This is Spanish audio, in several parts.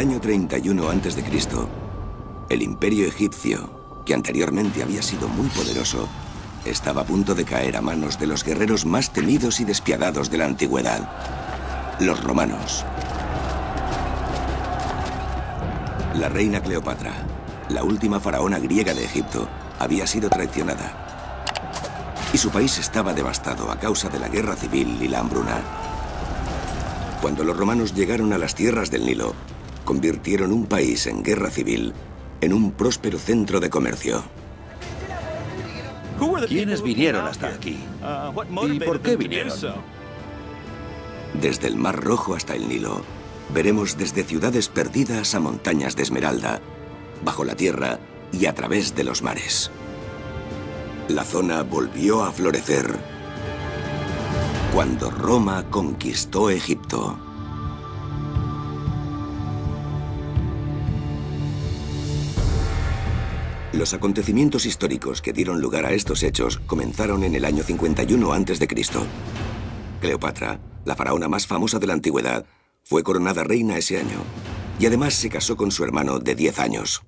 año 31 a.C., el imperio egipcio, que anteriormente había sido muy poderoso, estaba a punto de caer a manos de los guerreros más temidos y despiadados de la antigüedad, los romanos. La reina Cleopatra, la última faraona griega de Egipto, había sido traicionada. Y su país estaba devastado a causa de la guerra civil y la hambruna. Cuando los romanos llegaron a las tierras del Nilo, convirtieron un país en guerra civil en un próspero centro de comercio. ¿Quiénes vinieron hasta aquí? ¿Y por qué vinieron? Desde el Mar Rojo hasta el Nilo, veremos desde ciudades perdidas a montañas de esmeralda, bajo la tierra y a través de los mares. La zona volvió a florecer cuando Roma conquistó Egipto. Los acontecimientos históricos que dieron lugar a estos hechos comenzaron en el año 51 a.C. Cleopatra, la faraona más famosa de la antigüedad, fue coronada reina ese año y además se casó con su hermano de 10 años.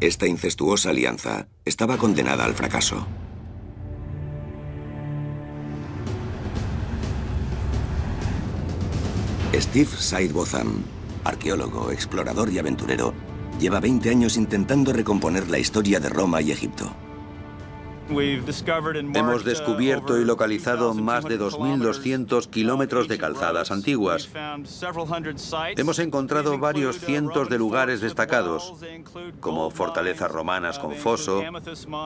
Esta incestuosa alianza estaba condenada al fracaso. Steve Sidebotham, arqueólogo, explorador y aventurero, lleva 20 años intentando recomponer la historia de Roma y Egipto. Hemos descubierto y localizado más de 2.200 kilómetros de calzadas antiguas. Hemos encontrado varios cientos de lugares destacados, como fortalezas romanas con foso,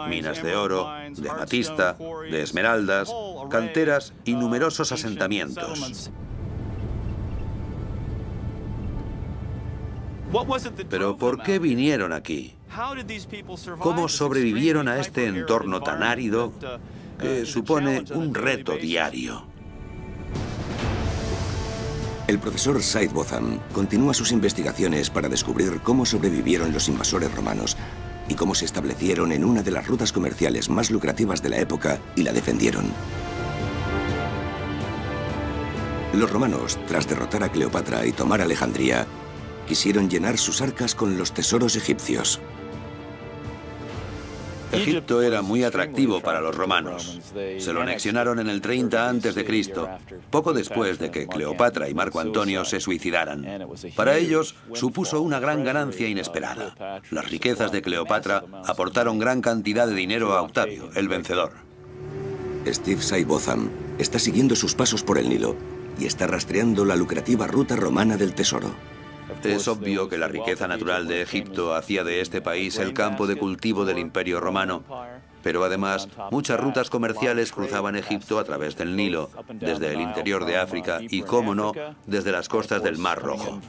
minas de oro, de amatista, de esmeraldas, canteras y numerosos asentamientos. Pero ¿por qué vinieron aquí? ¿Cómo sobrevivieron a este entorno tan árido que supone un reto diario? El profesor Sidebotham continúa sus investigaciones para descubrir cómo sobrevivieron los invasores romanos y cómo se establecieron en una de las rutas comerciales más lucrativas de la época y la defendieron. Los romanos, tras derrotar a Cleopatra y tomar Alejandría, quisieron llenar sus arcas con los tesoros egipcios. Egipto era muy atractivo para los romanos. Se lo anexionaron en el 30 a.C., poco después de que Cleopatra y Marco Antonio se suicidaran. Para ellos supuso una gran ganancia inesperada. Las riquezas de Cleopatra aportaron gran cantidad de dinero a Octavio, el vencedor. Steve Sidebotham está siguiendo sus pasos por el Nilo y está rastreando la lucrativa ruta romana del tesoro. Es obvio que la riqueza natural de Egipto hacía de este país el campo de cultivo del Imperio Romano, pero además muchas rutas comerciales cruzaban Egipto a través del Nilo, desde el interior de África y, cómo no, desde las costas del Mar Rojo.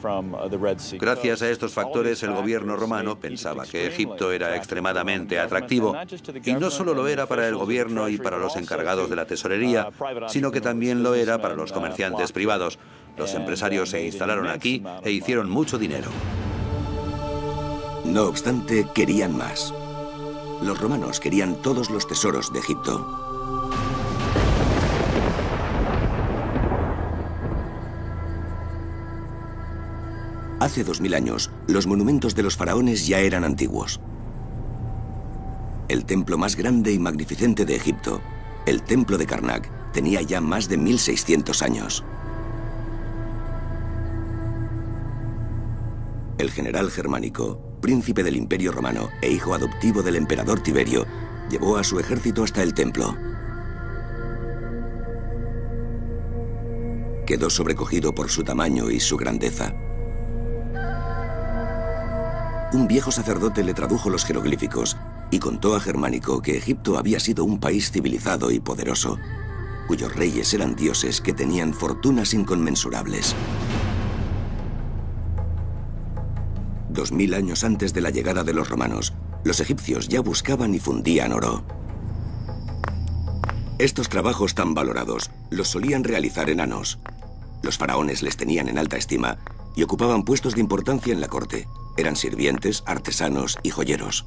Gracias a estos factores, el gobierno romano pensaba que Egipto era extremadamente atractivo, y no solo lo era para el gobierno y para los encargados de la tesorería, sino que también lo era para los comerciantes privados. Los empresarios se instalaron aquí e hicieron mucho dinero. No obstante, querían más. Los romanos querían todos los tesoros de Egipto. Hace 2000 años, los monumentos de los faraones ya eran antiguos. El templo más grande y magnificente de Egipto, el templo de Karnak, tenía ya más de 1600 años. El general germánico, príncipe del Imperio Romano e hijo adoptivo del emperador Tiberio, llevó a su ejército hasta el templo. Quedó sobrecogido por su tamaño y su grandeza. Un viejo sacerdote le tradujo los jeroglíficos y contó a Germánico que Egipto había sido un país civilizado y poderoso, cuyos reyes eran dioses que tenían fortunas inconmensurables. 2000 años antes de la llegada de los romanos, los egipcios ya buscaban y fundían oro. Estos trabajos tan valorados los solían realizar enanos. Los faraones les tenían en alta estima y ocupaban puestos de importancia en la corte. Eran sirvientes, artesanos y joyeros.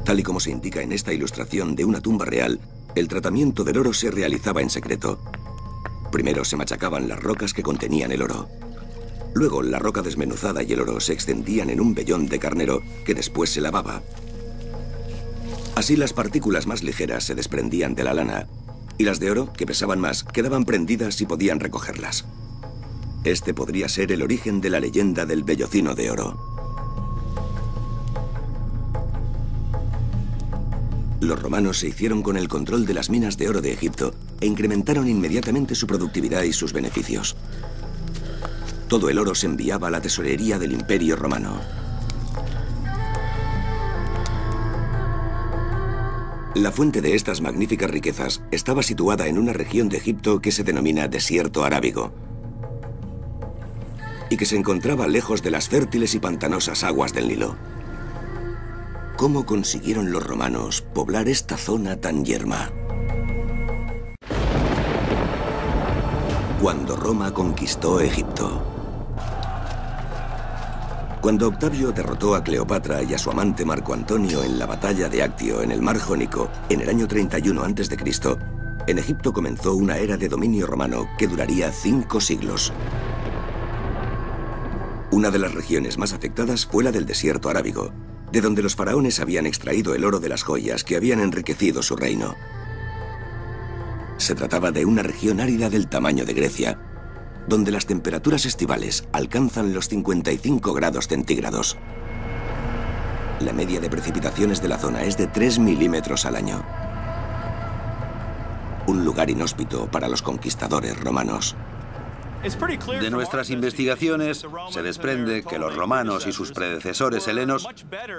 Tal y como se indica en esta ilustración de una tumba real, el tratamiento del oro se realizaba en secreto. Primero se machacaban las rocas que contenían el oro. Luego la roca desmenuzada y el oro se extendían en un vellón de carnero que después se lavaba. Así las partículas más ligeras se desprendían de la lana y las de oro, que pesaban más, quedaban prendidas y podían recogerlas. Este podría ser el origen de la leyenda del vellocino de oro. Los romanos se hicieron con el control de las minas de oro de Egipto e incrementaron inmediatamente su productividad y sus beneficios. Todo el oro se enviaba a la tesorería del Imperio Romano. La fuente de estas magníficas riquezas estaba situada en una región de Egipto que se denomina Desierto Arábigo y que se encontraba lejos de las fértiles y pantanosas aguas del Nilo. ¿Cómo consiguieron los romanos poblar esta zona tan yerma? Cuando Roma conquistó Egipto. Cuando Octavio derrotó a Cleopatra y a su amante Marco Antonio en la batalla de Actio en el mar Jónico en el año 31 a.C., en Egipto comenzó una era de dominio romano que duraría 5 siglos. Una de las regiones más afectadas fue la del desierto arábigo, de donde los faraones habían extraído el oro de las joyas que habían enriquecido su reino. Se trataba de una región árida del tamaño de Grecia, donde las temperaturas estivales alcanzan los 55 grados centígrados. La media de precipitaciones de la zona es de 3 milímetros al año. Un lugar inhóspito para los conquistadores romanos. De nuestras investigaciones se desprende que los romanos y sus predecesores helenos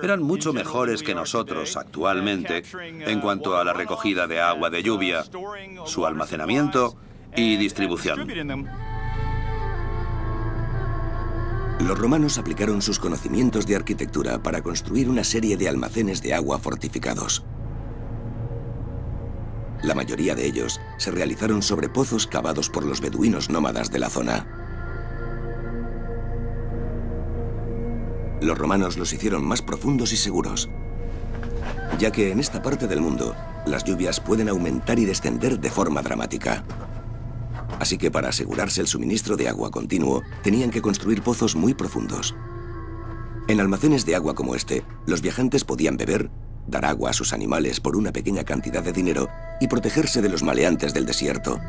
eran mucho mejores que nosotros actualmente en cuanto a la recogida de agua de lluvia, su almacenamiento y distribución. Los romanos aplicaron sus conocimientos de arquitectura para construir una serie de almacenes de agua fortificados. La mayoría de ellos se realizaron sobre pozos cavados por los beduinos nómadas de la zona. Los romanos los hicieron más profundos y seguros, ya que en esta parte del mundo las lluvias pueden aumentar y descender de forma dramática. Así que para asegurarse el suministro de agua continuo, tenían que construir pozos muy profundos. En almacenes de agua como este, los viajantes podían beber, dar agua a sus animales por una pequeña cantidad de dinero y protegerse de los maleantes del desierto.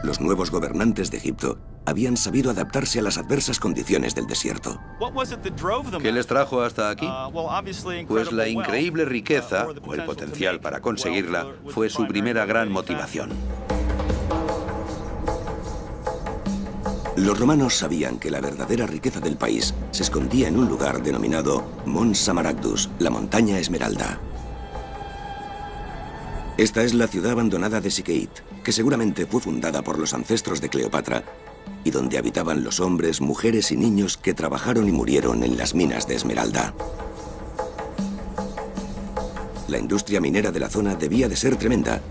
Los nuevos gobernantes de Egipto habían sabido adaptarse a las adversas condiciones del desierto. ¿Qué les trajo hasta aquí? Pues la increíble riqueza, o el potencial para conseguirla, fue su primera gran motivación. Los romanos sabían que la verdadera riqueza del país se escondía en un lugar denominado Mons Samaragdus, la montaña esmeralda. Esta es la ciudad abandonada de Sikeit, que seguramente fue fundada por los ancestros de Cleopatra y donde habitaban los hombres, mujeres y niños que trabajaron y murieron en las minas de esmeralda. La industria minera de la zona debía de ser tremenda,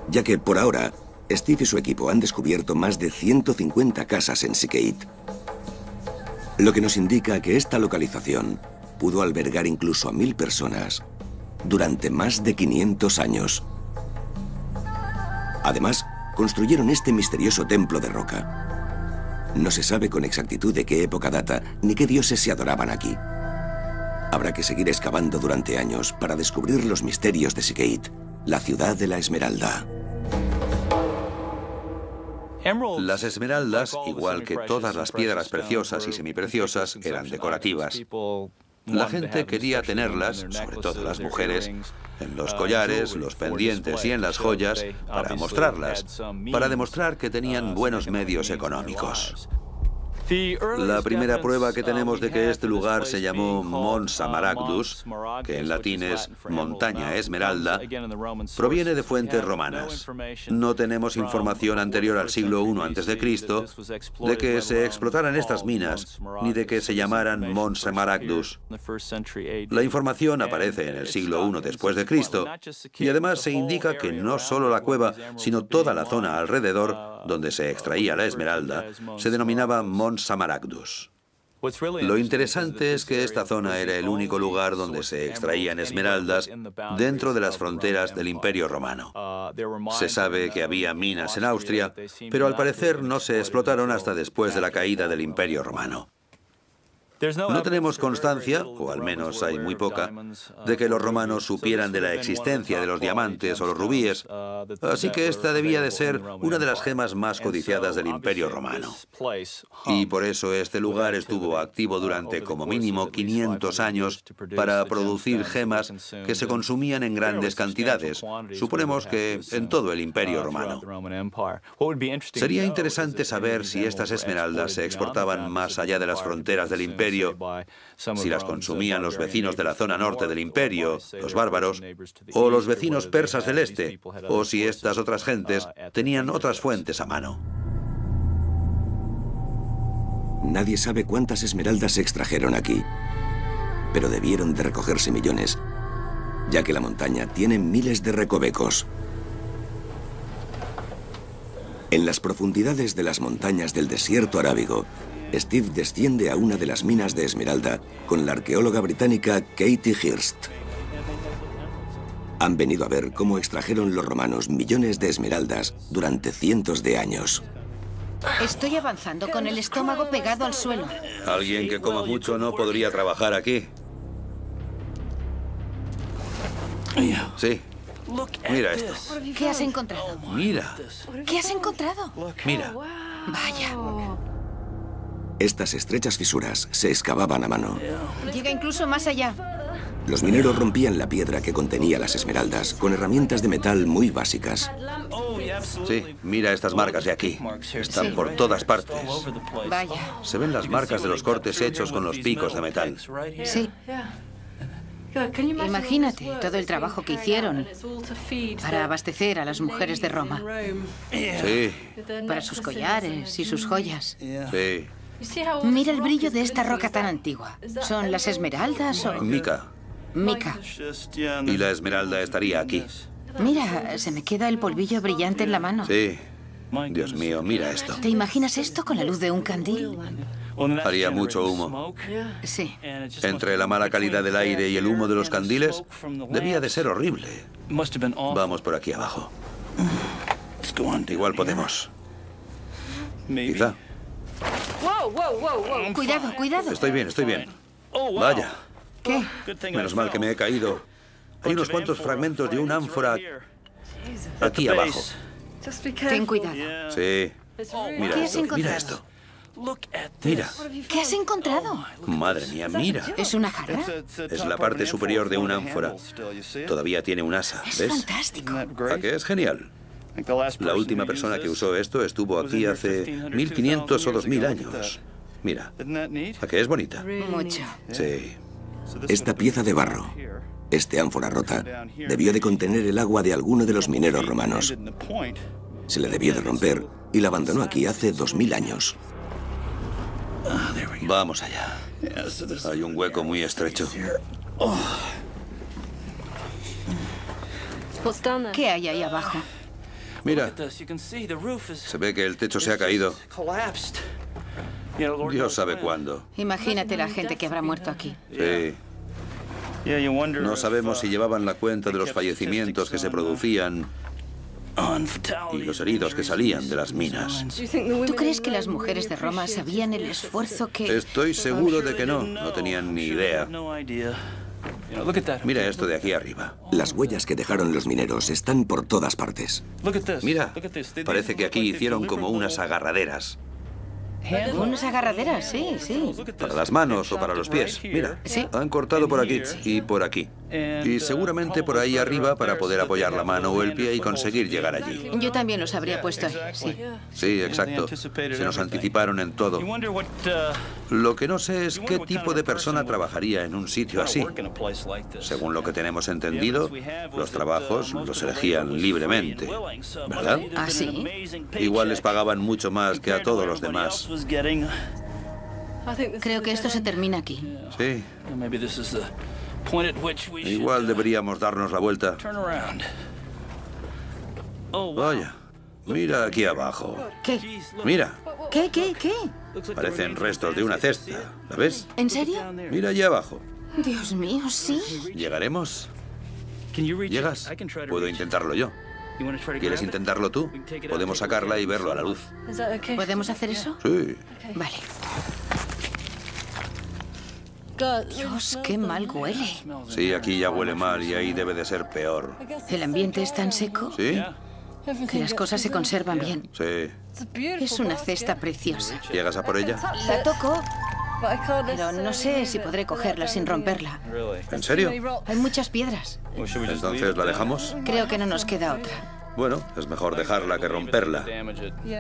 ya que por ahora Steve y su equipo han descubierto más de 150 casas en Sikeit, lo que nos indica que esta localización pudo albergar incluso a 1000 personas durante más de 500 años. Además, construyeron este misterioso templo de roca. No se sabe con exactitud de qué época data ni qué dioses se adoraban aquí. Habrá que seguir excavando durante años para descubrir los misterios de Sikeit, la ciudad de la esmeralda. Las esmeraldas, igual que todas las piedras preciosas y semipreciosas, eran decorativas. La gente quería tenerlas, sobre todo las mujeres, en los collares, los pendientes y en las joyas, para mostrarlas, para demostrar que tenían buenos medios económicos. La primera prueba que tenemos de que este lugar se llamó Mons Samaragdus, que en latín es montaña esmeralda, proviene de fuentes romanas. No tenemos información anterior al siglo I a.C. de que se explotaran estas minas, ni de que se llamaran Mons Samaragdus. La información aparece en el siglo I después de Cristo, y además se indica que no solo la cueva, sino toda la zona alrededor, donde se extraía la esmeralda, se denominaba Mons Samaragdus. Lo interesante es que esta zona era el único lugar donde se extraían esmeraldas dentro de las fronteras del Imperio Romano. Se sabe que había minas en Austria, pero al parecer no se explotaron hasta después de la caída del Imperio Romano. No tenemos constancia, o al menos hay muy poca, de que los romanos supieran de la existencia de los diamantes o los rubíes, así que esta debía de ser una de las gemas más codiciadas del Imperio Romano. Y por eso este lugar estuvo activo durante como mínimo 500 años para producir gemas que se consumían en grandes cantidades, suponemos que en todo el Imperio Romano. Sería interesante saber si estas esmeraldas se exportaban más allá de las fronteras del Imperio, si las consumían los vecinos de la zona norte del imperio, los bárbaros, o los vecinos persas del este, o si estas otras gentes tenían otras fuentes a mano. Nadie sabe cuántas esmeraldas se extrajeron aquí, pero debieron de recogerse millones, ya que la montaña tiene miles de recovecos. En las profundidades de las montañas del desierto arábigo, Steve desciende a una de las minas de esmeralda con la arqueóloga británica Katie Hirst. Han venido a ver cómo extrajeron los romanos millones de esmeraldas durante cientos de años. Estoy avanzando con el estómago pegado al suelo. Alguien que coma mucho no podría trabajar aquí. Sí. Mira esto. ¿Qué has encontrado? Mira. ¿Qué has encontrado? Mira. Vaya. Estas estrechas fisuras se excavaban a mano. Llega incluso más allá. Los mineros rompían la piedra que contenía las esmeraldas con herramientas de metal muy básicas. Sí, mira estas marcas de aquí. Están por todas partes. Vaya. Se ven las marcas de los cortes hechos con los picos de metal. Sí. Imagínate todo el trabajo que hicieron para abastecer a las mujeres de Roma. Sí. Para sus collares y sus joyas. Sí. Mira el brillo de esta roca tan antigua. ¿Son las esmeraldas o...? Mica. Mica. Y la esmeralda estaría aquí. Mira, se me queda el polvillo brillante en la mano. Sí. Dios mío, mira esto. ¿Te imaginas esto con la luz de un candil? Haría mucho humo. Sí. Entre la mala calidad del aire y el humo de los candiles, debía de ser horrible. Vamos por aquí abajo. Igual podemos. Quizá. Cuidado, cuidado. Estoy bien, estoy bien. Vaya. ¿Qué? Menos mal que me he caído. Hay unos cuantos fragmentos de una ánfora aquí abajo. Ten cuidado. Sí. Mira ¿Qué has esto, encontrado? mira esto. Mira. ¿Qué has encontrado? Madre mía, mira. ¿Es una jarra? Es la parte superior de una ánfora. Todavía tiene un asa, Es ¿ves? fantástico. ¿A qué es genial? La última persona que usó esto estuvo aquí hace 1500 o 2000 años. Mira, ¿a qué es bonita? Mucho. Sí. Esta pieza de barro, este ánfora rota, debió de contener el agua de alguno de los mineros romanos. Se le debió de romper y la abandonó aquí hace 2000 años. Vamos allá. Hay un hueco muy estrecho. ¿Qué hay ahí abajo? Mira, se ve que el techo se ha caído. Dios sabe cuándo. Imagínate la gente que habrá muerto aquí. Sí. No sabemos si llevaban la cuenta de los fallecimientos que se producían y los heridos que salían de las minas. ¿Tú crees que las mujeres de Roma sabían el esfuerzo que...? Estoy seguro de que no. No tenían ni idea. Mira esto de aquí arriba. Las huellas que dejaron los mineros están por todas partes. Mira, parece que aquí hicieron como unas agarraderas. Unas agarraderas, sí, sí. Para las manos o para los pies. Mira, Sí. han cortado por aquí y por aquí. Y seguramente por ahí arriba para poder apoyar la mano o el pie y conseguir llegar allí. Yo también los habría puesto ahí, sí. Sí, exacto. Se nos anticiparon en todo. Lo que no sé es qué tipo de persona trabajaría en un sitio así. Según lo que tenemos entendido, los trabajos los elegían libremente, ¿verdad? ¿Ah, sí? Igual les pagaban mucho más que a todos los demás. Creo que esto se termina aquí. Sí. Igual deberíamos darnos la vuelta. Vaya, mira aquí abajo. ¿Qué? Mira, ¿Qué? Parecen restos de una cesta. ¿La ves? ¿En serio? Mira allí abajo. Dios mío, sí. ¿Llegaremos? ¿Llegas? Puedo intentarlo yo. ¿Quieres intentarlo tú? Podemos sacarla y verlo a la luz. ¿Podemos hacer eso? Sí. Vale. Dios, qué mal huele. Sí, aquí ya huele mal y ahí debe de ser peor. ¿El ambiente es tan seco? ¿Sí? Que las cosas se conservan bien. Sí. Es una cesta preciosa. ¿Llegas a por ella? La toco, pero no sé si podré cogerla sin romperla. ¿En serio? Hay muchas piedras. Entonces, ¿la dejamos? Creo que no nos queda otra. Bueno, es mejor dejarla que romperla.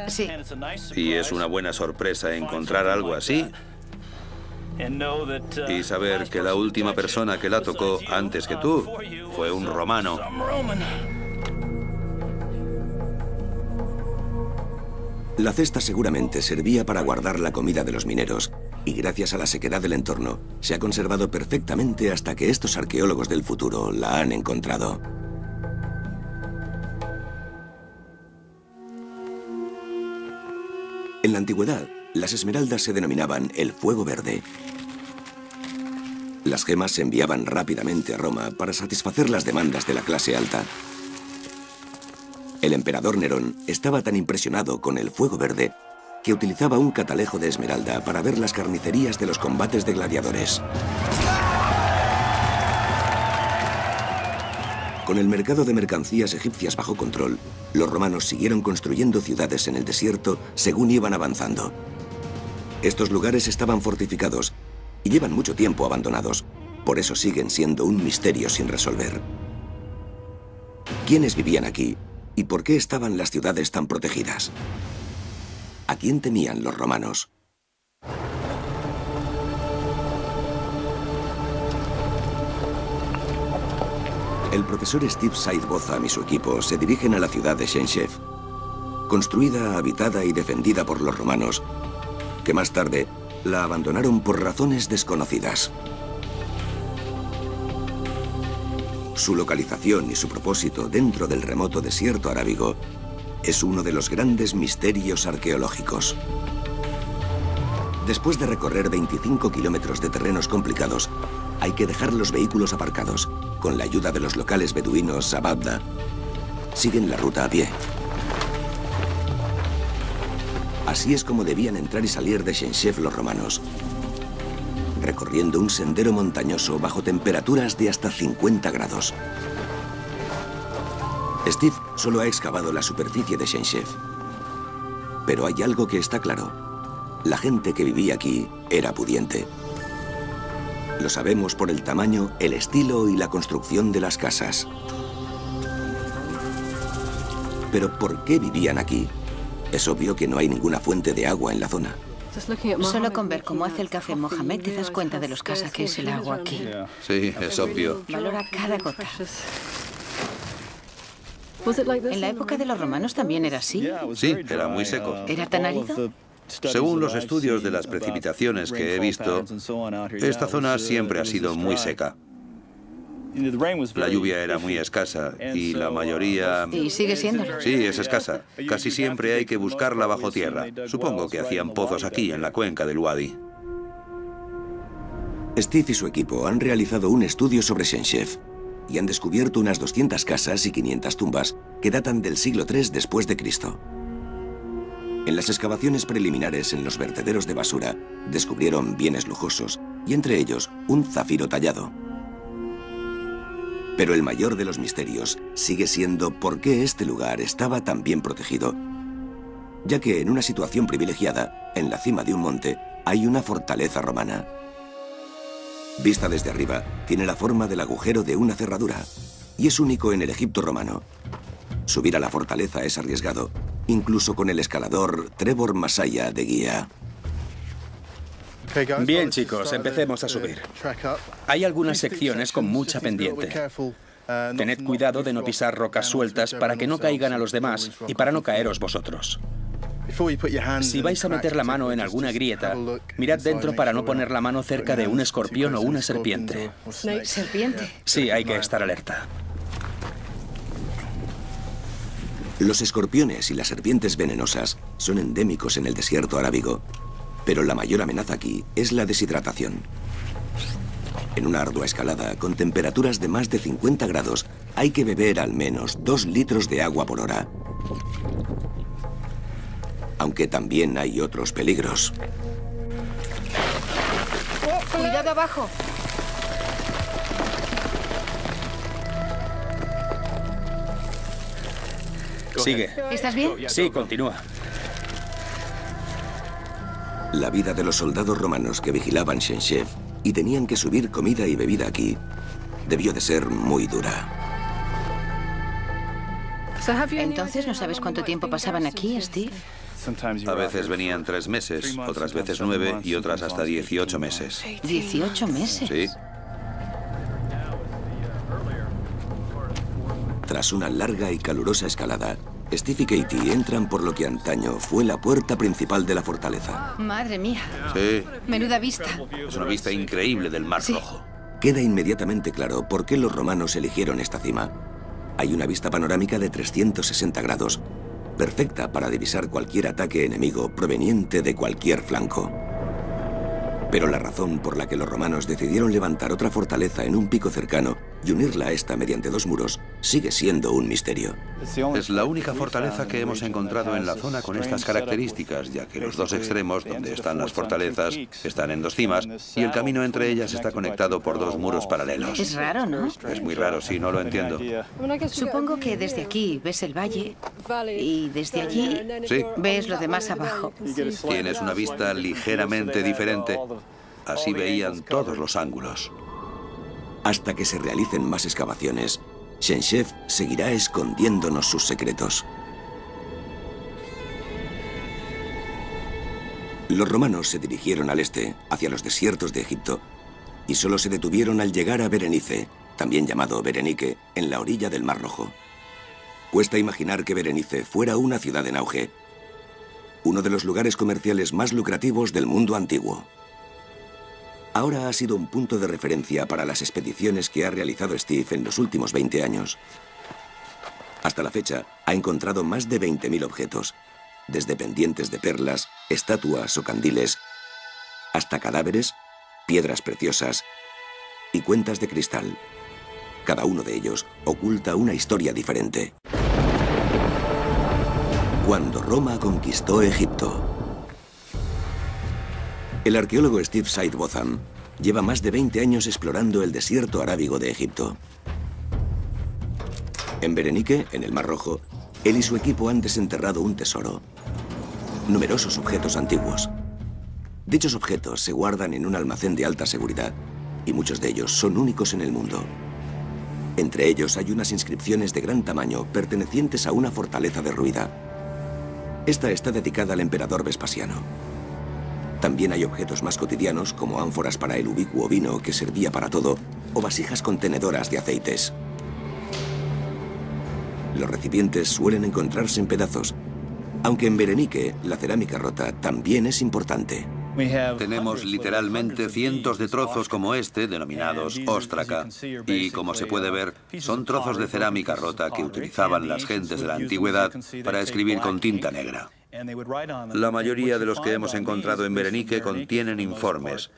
Sí. Y es una buena sorpresa encontrar algo así y saber que la última persona que la tocó antes que tú fue un romano. La cesta seguramente servía para guardar la comida de los mineros y gracias a la sequedad del entorno se ha conservado perfectamente hasta que estos arqueólogos del futuro la han encontrado. En la antigüedad, las esmeraldas se denominaban el fuego verde. Las gemas se enviaban rápidamente a Roma para satisfacer las demandas de la clase alta. El emperador Nerón estaba tan impresionado con el fuego verde que utilizaba un catalejo de esmeralda para ver las carnicerías de los combates de gladiadores. Con el mercado de mercancías egipcias bajo control, los romanos siguieron construyendo ciudades en el desierto según iban avanzando. Estos lugares estaban fortificados y llevan mucho tiempo abandonados, por eso siguen siendo un misterio sin resolver. ¿Quiénes vivían aquí y por qué estaban las ciudades tan protegidas? ¿A quién temían los romanos? El profesor Steve Said Botham y su equipo se dirigen a la ciudad de Shenshef, construida, habitada y defendida por los romanos, que más tarde la abandonaron por razones desconocidas. Su localización y su propósito dentro del remoto desierto arábigo es uno de los grandes misterios arqueológicos. Después de recorrer 25 kilómetros de terrenos complicados, hay que dejar los vehículos aparcados. Con la ayuda de los locales beduinos Sababda, siguen la ruta a pie. Así es como debían entrar y salir de Shenshef los romanos, recorriendo un sendero montañoso bajo temperaturas de hasta 50 grados. Steve solo ha excavado la superficie de Shenshef, pero hay algo que está claro. La gente que vivía aquí era pudiente. Lo sabemos por el tamaño, el estilo y la construcción de las casas. Pero ¿por qué vivían aquí? Es obvio que no hay ninguna fuente de agua en la zona. Solo con ver cómo hace el café Mohamed te das cuenta de lo escasa que es el agua aquí. Sí, es obvio. Valora cada gota. ¿En la época de los romanos también era así? Sí, era muy seco. ¿Era tan árido? Según los estudios de las precipitaciones que he visto, esta zona siempre ha sido muy seca. La lluvia era muy escasa y la mayoría... ¿Y sigue siéndolo? Sí, es escasa. Casi siempre hay que buscarla bajo tierra. Supongo que hacían pozos aquí, en la cuenca del Wadi. Steve y su equipo han realizado un estudio sobre Shenshef y han descubierto unas 200 casas y 500 tumbas que datan del siglo III después de Cristo. En las excavaciones preliminares en los vertederos de basura, descubrieron bienes lujosos y entre ellos un zafiro tallado. Pero el mayor de los misterios sigue siendo por qué este lugar estaba tan bien protegido, ya que en una situación privilegiada, en la cima de un monte, hay una fortaleza romana. Vista desde arriba, tiene la forma del agujero de una cerradura y es único en el Egipto romano. Subir a la fortaleza es arriesgado, incluso con el escalador Trevor Masaya de guía. Bien, chicos, empecemos a subir. Hay algunas secciones con mucha pendiente. Tened cuidado de no pisar rocas sueltas para que no caigan a los demás y para no caeros vosotros. Si vais a meter la mano en alguna grieta, mirad dentro para no poner la mano cerca de un escorpión o una serpiente. ¿Serpiente? Sí, hay que estar alerta. Los escorpiones y las serpientes venenosas son endémicos en el desierto arábigo, pero la mayor amenaza aquí es la deshidratación. En una ardua escalada, con temperaturas de más de 50 grados, hay que beber al menos 2 litros de agua por hora. Aunque también hay otros peligros. ¡Cuidado abajo! Sigue. ¿Estás bien? Sí, continúa. La vida de los soldados romanos que vigilaban Chernyshev y tenían que subir comida y bebida aquí debió de ser muy dura. Entonces, ¿no sabes cuánto tiempo pasaban aquí, Steve? A veces venían 3 meses, otras veces 9 y otras hasta 18 meses. ¿18 meses? Sí. Tras una larga y calurosa escalada, Steve y Katie entran por lo que antaño fue la puerta principal de la fortaleza. Madre mía. Sí. Menuda vista. Es una vista increíble del Mar Rojo. Queda inmediatamente claro por qué los romanos eligieron esta cima. Hay una vista panorámica de 360 grados, perfecta para divisar cualquier ataque enemigo proveniente de cualquier flanco. Pero la razón por la que los romanos decidieron levantar otra fortaleza en un pico cercano y unirla a esta mediante 2 muros sigue siendo un misterio. Es la única fortaleza que hemos encontrado en la zona con estas características, ya que los 2 extremos donde están las fortalezas están en 2 cimas y el camino entre ellas está conectado por 2 muros paralelos. Es raro, ¿no? Es muy raro, sí, no lo entiendo. Supongo que desde aquí ves el valle y desde allí Sí. ves lo demás abajo. Tienes una vista ligeramente diferente. Así veían todos los ángulos. Hasta que se realicen más excavaciones, Chernyshev seguirá escondiéndonos sus secretos. Los romanos se dirigieron al este, hacia los desiertos de Egipto, y solo se detuvieron al llegar a Berenice, también llamado Berenice, en la orilla del Mar Rojo. Cuesta imaginar que Berenice fuera una ciudad en auge, uno de los lugares comerciales más lucrativos del mundo antiguo. Ahora ha sido un punto de referencia para las expediciones que ha realizado Steve en los últimos 20 años. Hasta la fecha, ha encontrado más de 20.000 objetos, desde pendientes de perlas, estatuas o candiles, hasta cadáveres, piedras preciosas y cuentas de cristal. Cada uno de ellos oculta una historia diferente. Cuando Roma conquistó Egipto. El arqueólogo Steve Sidebotham lleva más de 20 años explorando el desierto arábigo de Egipto. En Berenice, en el Mar Rojo, él y su equipo han desenterrado un tesoro. Numerosos objetos antiguos. Dichos objetos se guardan en un almacén de alta seguridad y muchos de ellos son únicos en el mundo. Entre ellos hay unas inscripciones de gran tamaño pertenecientes a una fortaleza derruida. Esta está dedicada al emperador Vespasiano. También hay objetos más cotidianos como ánforas para el ubicuo vino que servía para todo o vasijas contenedoras de aceites. Los recipientes suelen encontrarse en pedazos, aunque en Berenice la cerámica rota también es importante. Tenemos literalmente cientos de trozos como este, denominados óstraca, y como se puede ver, son trozos de cerámica rota que utilizaban las gentes de la antigüedad para escribir con tinta negra. La mayoría de los que hemos encontrado en Berenice contienen informes.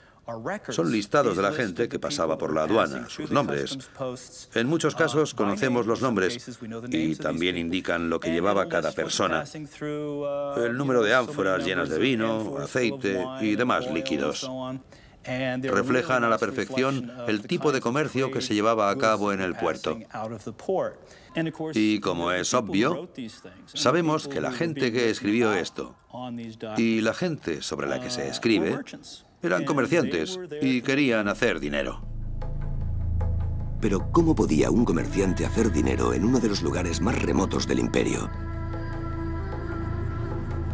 Son listados de la gente que pasaba por la aduana, sus nombres. En muchos casos conocemos los nombres y también indican lo que llevaba cada persona, el número de ánforas llenas de vino, aceite y demás líquidos. Reflejan a la perfección el tipo de comercio que se llevaba a cabo en el puerto. Y como es obvio, sabemos que la gente que escribió esto y la gente sobre la que se escribe eran comerciantes y querían hacer dinero. Pero ¿cómo podía un comerciante hacer dinero en uno de los lugares más remotos del imperio?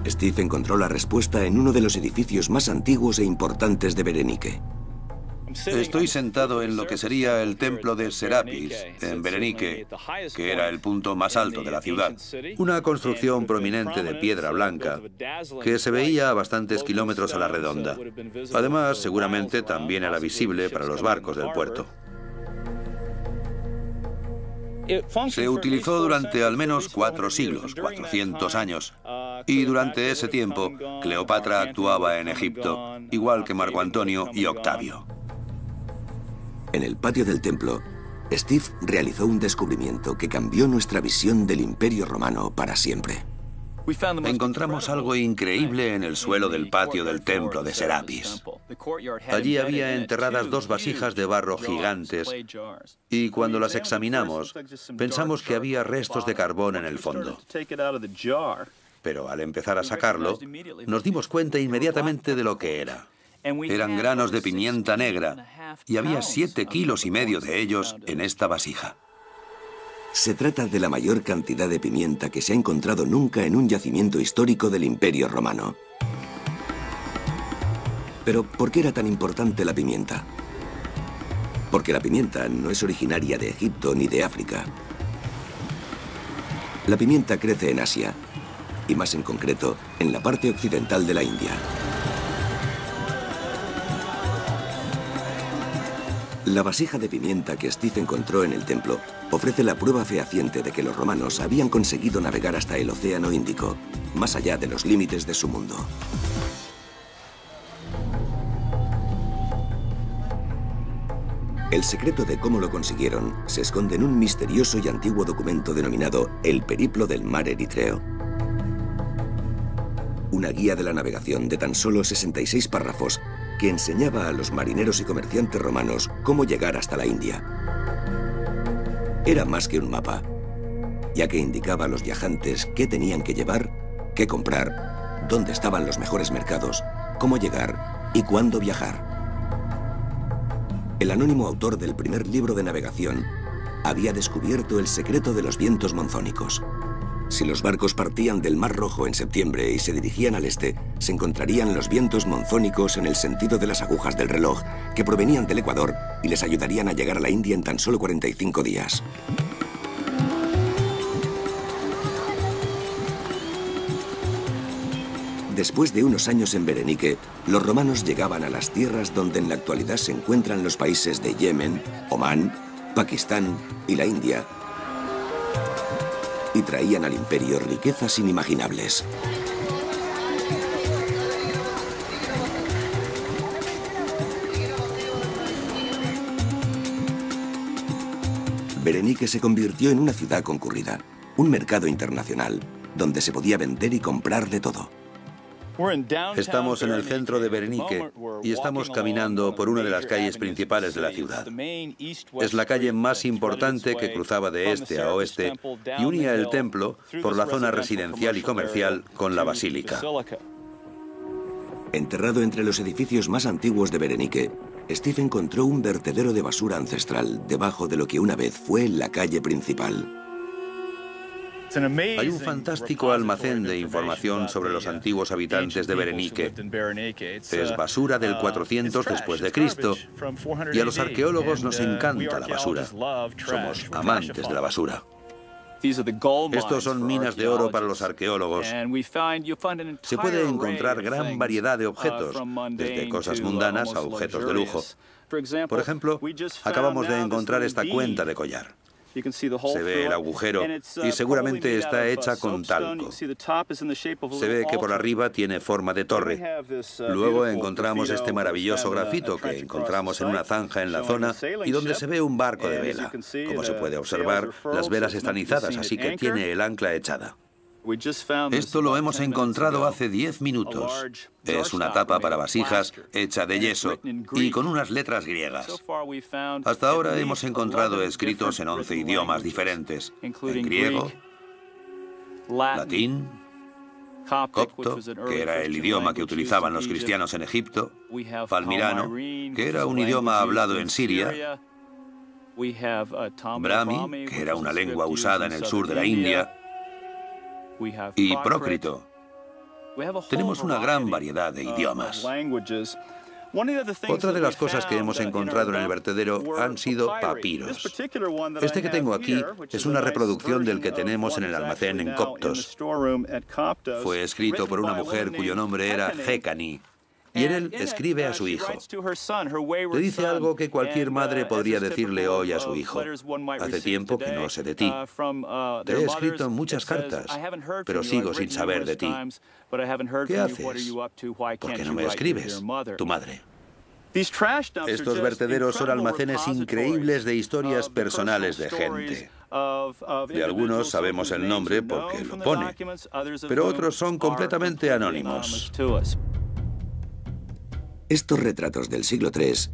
Steve encontró la respuesta en uno de los edificios más antiguos e importantes de Berenice. Estoy sentado en lo que sería el templo de Serapis, en Berenice, que era el punto más alto de la ciudad. Una construcción prominente de piedra blanca que se veía a bastantes kilómetros a la redonda. Además, seguramente también era visible para los barcos del puerto. Se utilizó durante al menos 4 siglos, 400 años. Y durante ese tiempo, Cleopatra actuaba en Egipto, igual que Marco Antonio y Octavio. En el patio del templo, Steve realizó un descubrimiento que cambió nuestra visión del Imperio Romano para siempre. Encontramos algo increíble en el suelo del patio del templo de Serapis. Allí había enterradas 2 vasijas de barro gigantes y cuando las examinamos pensamos que había restos de carbón en el fondo. Pero al empezar a sacarlo, nos dimos cuenta inmediatamente de lo que era. Eran granos de pimienta negra y había 7,5 kilos de ellos en esta vasija. Se trata de la mayor cantidad de pimienta que se ha encontrado nunca en un yacimiento histórico del Imperio Romano. Pero, ¿por qué era tan importante la pimienta? Porque la pimienta no es originaria de Egipto ni de África. La pimienta crece en Asia, y más en concreto, en la parte occidental de la India. La vasija de pimienta que Steve encontró en el templo ofrece la prueba fehaciente de que los romanos habían conseguido navegar hasta el Océano Índico, más allá de los límites de su mundo. El secreto de cómo lo consiguieron se esconde en un misterioso y antiguo documento denominado El Periplo del Mar Eritreo. Una guía de la navegación de tan solo 66 párrafos que enseñaba a los marineros y comerciantes romanos cómo llegar hasta la India. Era más que un mapa, ya que indicaba a los viajantes qué tenían que llevar, qué comprar, dónde estaban los mejores mercados, cómo llegar y cuándo viajar. El anónimo autor del primer libro de navegación había descubierto el secreto de los vientos monzónicos. Si los barcos partían del Mar Rojo en septiembre y se dirigían al este, se encontrarían los vientos monzónicos en el sentido de las agujas del reloj, que provenían del Ecuador y les ayudarían a llegar a la India en tan solo 45 días. Después de unos años en Berenice, los romanos llegaban a las tierras donde en la actualidad se encuentran los países de Yemen, Omán, Pakistán y la India, y traían al imperio riquezas inimaginables. Berenice se convirtió en una ciudad concurrida, un mercado internacional, donde se podía vender y comprar de todo. Estamos en el centro de Berenice y estamos caminando por una de las calles principales de la ciudad. Es la calle más importante que cruzaba de este a oeste y unía el templo por la zona residencial y comercial con la basílica. Enterrado entre los edificios más antiguos de Berenice, Steve encontró un vertedero de basura ancestral debajo de lo que una vez fue la calle principal. Hay un fantástico almacén de información sobre los antiguos habitantes de Berenice. Es basura del 400 después de Cristo y a los arqueólogos nos encanta la basura. Somos amantes de la basura. Estos son minas de oro para los arqueólogos. Se puede encontrar gran variedad de objetos, desde cosas mundanas a objetos de lujo. Por ejemplo, acabamos de encontrar esta cuenta de collar. Se ve el agujero y seguramente está hecha con talco. Se ve que por arriba tiene forma de torre. Luego encontramos este maravilloso grafito que encontramos en una zanja en la zona y donde se ve un barco de vela. Como se puede observar, las velas están izadas, así que tiene el ancla echada. Esto lo hemos encontrado hace 10 minutos. Es una tapa para vasijas hecha de yeso y con unas letras griegas. Hasta ahora hemos encontrado escritos en 11 idiomas diferentes. En griego, latín, copto, que era el idioma que utilizaban los cristianos en Egipto, palmirano, que era un idioma hablado en Siria, brahmi, que era una lengua usada en el sur de la India, y prócrito. Tenemos una gran variedad de idiomas. Otra de las cosas que hemos encontrado en el vertedero han sido papiros. Este que tengo aquí es una reproducción del que tenemos en el almacén en Coptos. Fue escrito por una mujer cuyo nombre era Hecani Y en él escribe a su hijo. Le dice algo que cualquier madre podría decirle hoy a su hijo. Hace tiempo que no sé de ti. Te he escrito muchas cartas, pero sigo sin saber de ti. ¿Qué haces? ¿Por qué no me escribes? Tu madre. Estos vertederos son almacenes increíbles de historias personales de gente. De algunos sabemos el nombre porque lo pone, pero otros son completamente anónimos. Estos retratos del siglo III,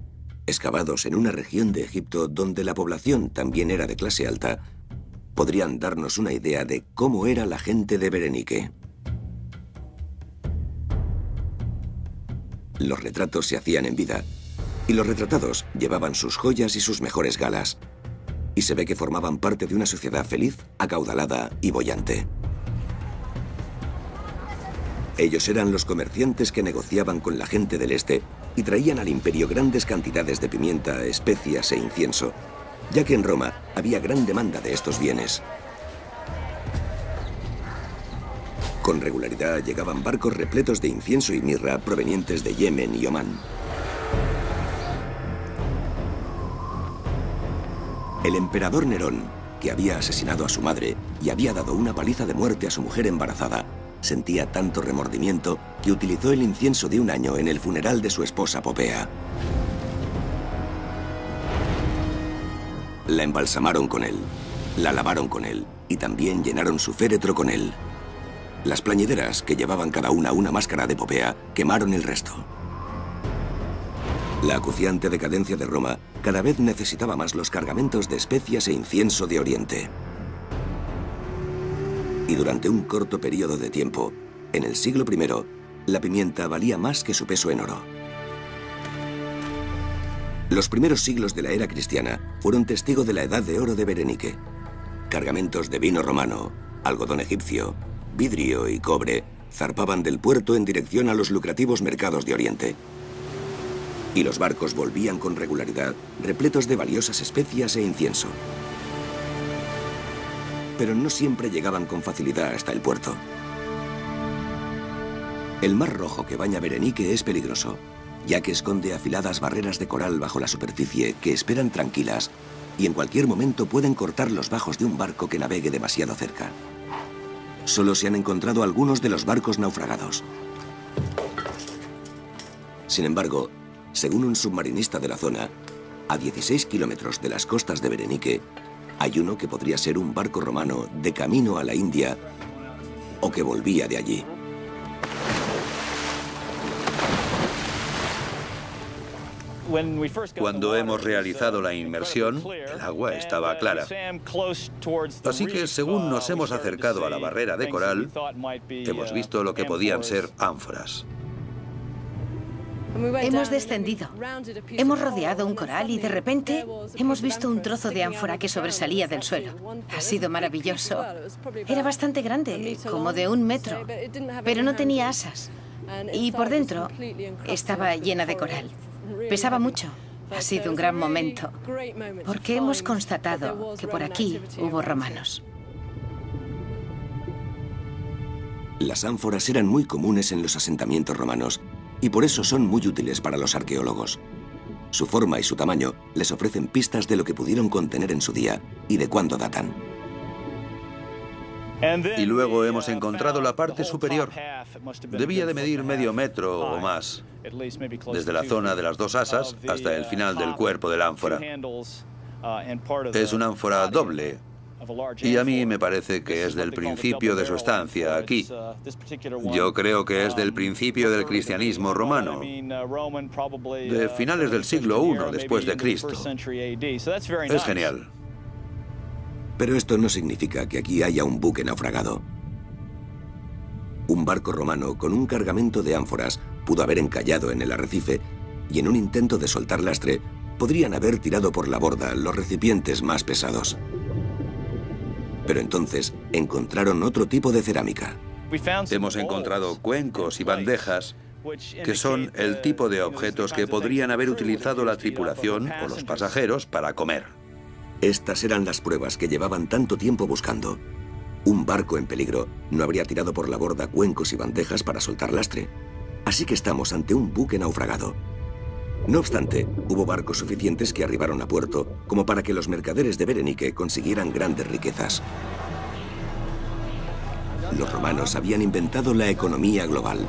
excavados en una región de Egipto donde la población también era de clase alta, podrían darnos una idea de cómo era la gente de Berenike. Los retratos se hacían en vida, y los retratados llevaban sus joyas y sus mejores galas, y se ve que formaban parte de una sociedad feliz, acaudalada y boyante. Ellos eran los comerciantes que negociaban con la gente del este y traían al imperio grandes cantidades de pimienta, especias e incienso, ya que en Roma había gran demanda de estos bienes. Con regularidad llegaban barcos repletos de incienso y mirra provenientes de Yemen y Omán. El emperador Nerón, que había asesinado a su madre y había dado una paliza de muerte a su mujer embarazada, sentía tanto remordimiento que utilizó el incienso de un año en el funeral de su esposa Popea. La embalsamaron con él, la lavaron con él y también llenaron su féretro con él. Las plañideras, que llevaban cada una máscara de Popea, quemaron el resto. La acuciante decadencia de Roma cada vez necesitaba más los cargamentos de especias e incienso de Oriente. Y durante un corto periodo de tiempo, en el siglo I, la pimienta valía más que su peso en oro. Los primeros siglos de la era cristiana fueron testigo de la edad de oro de Berenike. Cargamentos de vino romano, algodón egipcio, vidrio y cobre zarpaban del puerto en dirección a los lucrativos mercados de Oriente. Y los barcos volvían con regularidad, repletos de valiosas especias e incienso. Pero no siempre llegaban con facilidad hasta el puerto. El Mar Rojo que baña Berenike es peligroso, ya que esconde afiladas barreras de coral bajo la superficie que esperan tranquilas y en cualquier momento pueden cortar los bajos de un barco que navegue demasiado cerca. Solo se han encontrado algunos de los barcos naufragados. Sin embargo, según un submarinista de la zona, a 16 kilómetros de las costas de Berenike, hay uno que podría ser un barco romano de camino a la India o que volvía de allí. Cuando hemos realizado la inmersión, el agua estaba clara. Así que según nos hemos acercado a la barrera de coral, hemos visto lo que podían ser ánforas. Hemos descendido. Hemos rodeado un coral y de repente hemos visto un trozo de ánfora que sobresalía del suelo. Ha sido maravilloso. Era bastante grande, como de 1 metro, pero no tenía asas. Y por dentro estaba llena de coral. Pesaba mucho. Ha sido un gran momento, porque hemos constatado que por aquí hubo romanos. Las ánforas eran muy comunes en los asentamientos romanos y por eso son muy útiles para los arqueólogos. Su forma y su tamaño les ofrecen pistas de lo que pudieron contener en su día y de cuándo datan. Y luego hemos encontrado la parte superior. Debía de medir medio metro o más, desde la zona de las 2 asas hasta el final del cuerpo de la ánfora. Es una ánfora doble, y a mí me parece que es del principio de su estancia aquí. Yo creo que es del principio del cristianismo romano, de finales del siglo I después de Cristo. Es genial. Pero esto no significa que aquí haya un buque naufragado. Un barco romano con un cargamento de ánforas pudo haber encallado en el arrecife y en un intento de soltar lastre podrían haber tirado por la borda los recipientes más pesados. Pero entonces encontraron otro tipo de cerámica. Hemos encontrado cuencos y bandejas que son el tipo de objetos que podrían haber utilizado la tripulación o los pasajeros para comer. Estas eran las pruebas que llevaban tanto tiempo buscando. Un barco en peligro no habría tirado por la borda cuencos y bandejas para soltar lastre. Así que estamos ante un buque naufragado. No obstante, hubo barcos suficientes que arribaron a puerto como para que los mercaderes de Berenike consiguieran grandes riquezas. Los romanos habían inventado la economía global.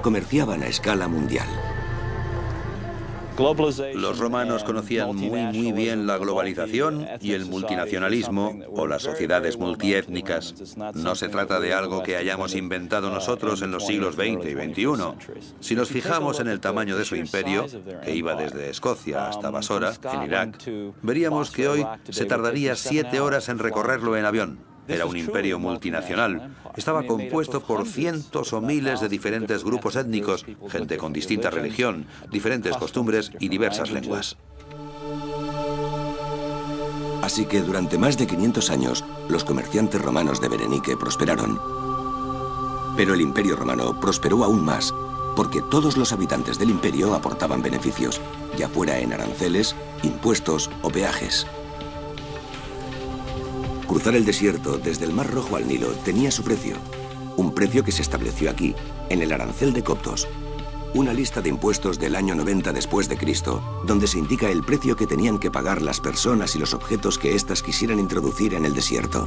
Comerciaban a escala mundial. Los romanos conocían muy bien la globalización y el multinacionalismo o las sociedades multiétnicas. No se trata de algo que hayamos inventado nosotros en los siglos XX y XXI. Si nos fijamos en el tamaño de su imperio, que iba desde Escocia hasta Basora, en Irak, veríamos que hoy se tardaría 7 horas en recorrerlo en avión. Era un imperio multinacional. Estaba compuesto por cientos o miles de diferentes grupos étnicos, gente con distinta religión, diferentes costumbres y diversas lenguas. Así que durante más de 500 años, los comerciantes romanos de Berenike prosperaron. Pero el imperio romano prosperó aún más, porque todos los habitantes del imperio aportaban beneficios, ya fuera en aranceles, impuestos o peajes. Cruzar el desierto desde el Mar Rojo al Nilo tenía su precio. Un precio que se estableció aquí, en el arancel de Coptos. Una lista de impuestos del año 90 después de Cristo, donde se indica el precio que tenían que pagar las personas y los objetos que éstas quisieran introducir en el desierto.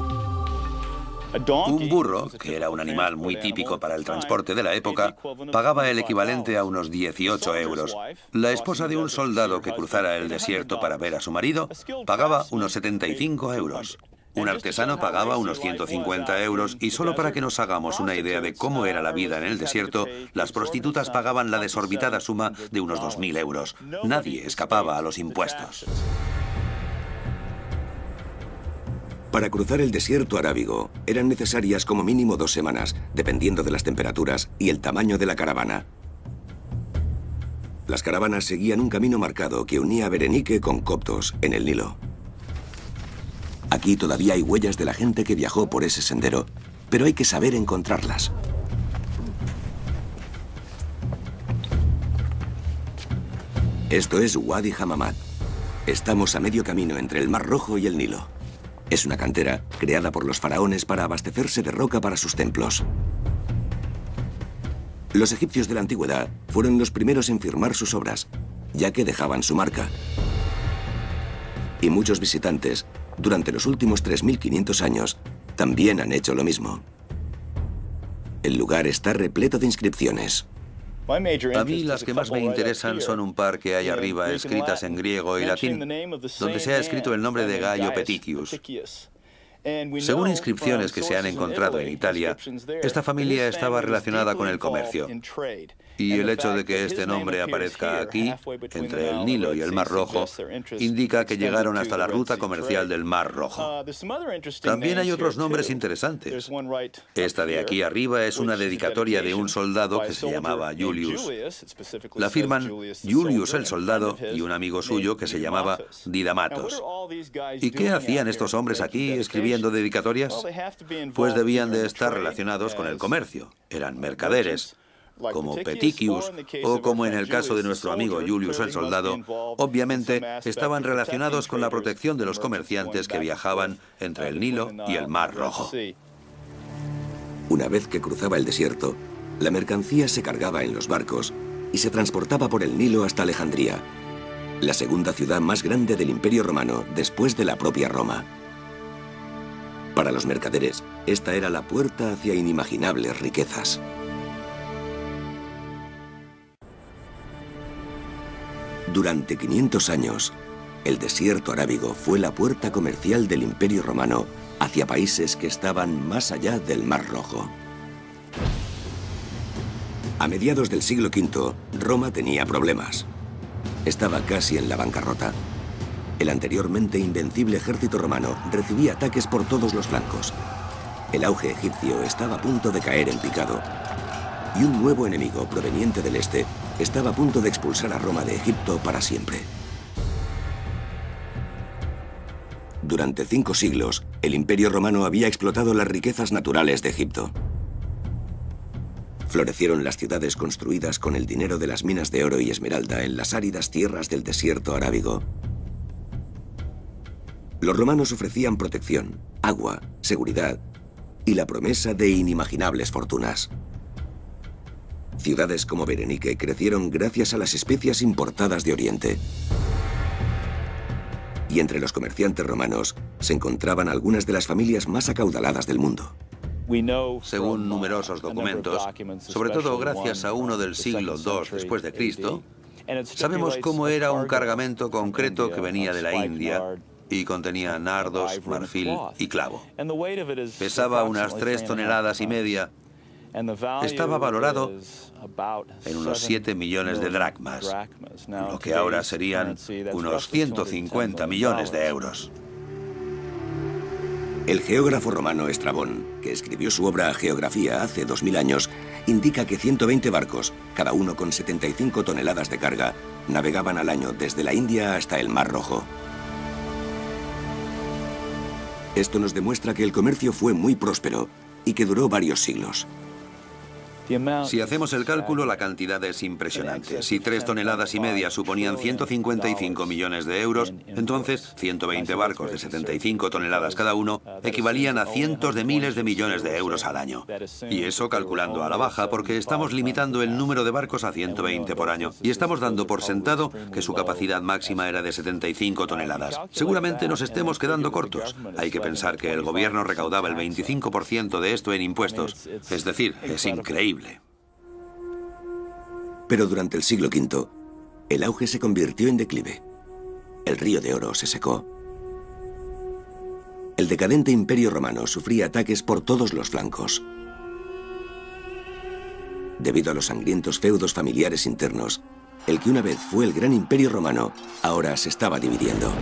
Un burro, que era un animal muy típico para el transporte de la época, pagaba el equivalente a unos 18 euros. La esposa de un soldado que cruzara el desierto para ver a su marido pagaba unos 75 euros. Un artesano pagaba unos 150 euros y solo para que nos hagamos una idea de cómo era la vida en el desierto, las prostitutas pagaban la desorbitada suma de unos 2.000 euros. Nadie escapaba a los impuestos. Para cruzar el desierto arábigo eran necesarias como mínimo 2 semanas, dependiendo de las temperaturas y el tamaño de la caravana. Las caravanas seguían un camino marcado que unía a Berenike con Coptos, en el Nilo. Aquí todavía hay huellas de la gente que viajó por ese sendero, pero hay que saber encontrarlas. Esto es Wadi Hammamat. Estamos a medio camino entre el Mar Rojo y el Nilo. Es una cantera creada por los faraones para abastecerse de roca para sus templos. Los egipcios de la antigüedad fueron los primeros en firmar sus obras, ya que dejaban su marca. Y muchos visitantes, durante los últimos 3.500 años, también han hecho lo mismo. El lugar está repleto de inscripciones. A mí las que más me interesan son un par que hay arriba escritas en griego y latín, donde se ha escrito el nombre de Gaio Peticius. Según inscripciones que se han encontrado en Italia, esta familia estaba relacionada con el comercio. Y el hecho de que este nombre aparezca aquí, entre el Nilo y el Mar Rojo, indica que llegaron hasta la ruta comercial del Mar Rojo. También hay otros nombres interesantes. Esta de aquí arriba es una dedicatoria de un soldado que se llamaba Julius. La firman Julius el soldado y un amigo suyo que se llamaba Didamatos. ¿Y qué hacían estos hombres aquí escribiendo dedicatorias? Pues debían de estar relacionados con el comercio. Eran mercaderes, como Peticius o como en el caso de nuestro amigo Julius el soldado. Obviamente estaban relacionados con la protección de los comerciantes que viajaban entre el Nilo y el Mar Rojo. Una vez que cruzaba el desierto, la mercancía se cargaba en los barcos y se transportaba por el Nilo hasta Alejandría, la segunda ciudad más grande del Imperio Romano después de la propia Roma. Para los mercaderes, esta era la puerta hacia inimaginables riquezas. Durante 500 años, el desierto arábigo fue la puerta comercial del Imperio Romano hacia países que estaban más allá del Mar Rojo. A mediados del siglo V, Roma tenía problemas. Estaba casi en la bancarrota. El anteriormente invencible ejército romano recibía ataques por todos los flancos. El auge egipcio estaba a punto de caer en picado. Y un nuevo enemigo proveniente del este estaba a punto de expulsar a Roma de Egipto para siempre. Durante 5 siglos, el Imperio Romano había explotado las riquezas naturales de Egipto. Florecieron las ciudades construidas con el dinero de las minas de oro y esmeralda en las áridas tierras del desierto arábigo. Los romanos ofrecían protección, agua, seguridad y la promesa de inimaginables fortunas. Ciudades como Berenike crecieron gracias a las especias importadas de Oriente. Y entre los comerciantes romanos se encontraban algunas de las familias más acaudaladas del mundo. Según numerosos documentos, sobre todo gracias a uno del siglo II después de Cristo, sabemos cómo era un cargamento concreto que venía de la India y contenía nardos, marfil y clavo. Pesaba unas 3,5 toneladas. Estaba valorado en unos 7 millones de dracmas, lo que ahora serían unos 150 millones de euros. El geógrafo romano Estrabón, que escribió su obra Geografía hace 2000 años, indica que 120 barcos, cada uno con 75 toneladas de carga, navegaban al año desde la India hasta el Mar Rojo. Esto nos demuestra que el comercio fue muy próspero y que duró varios siglos. Si hacemos el cálculo, la cantidad es impresionante. Si 3,5 toneladas suponían 155 millones de euros, entonces 120 barcos de 75 toneladas cada uno equivalían a cientos de miles de millones de euros al año. Y eso calculando a la baja, porque estamos limitando el número de barcos a 120 por año. Y estamos dando por sentado que su capacidad máxima era de 75 toneladas. Seguramente nos estemos quedando cortos. Hay que pensar que el gobierno recaudaba el 25% de esto en impuestos. Es decir, es increíble. Pero durante el siglo V, el auge se convirtió en declive. El río de oro se secó. El decadente Imperio Romano sufría ataques por todos los flancos. Debido a los sangrientos feudos familiares internos, el que una vez fue el gran Imperio Romano, ahora se estaba dividiendo.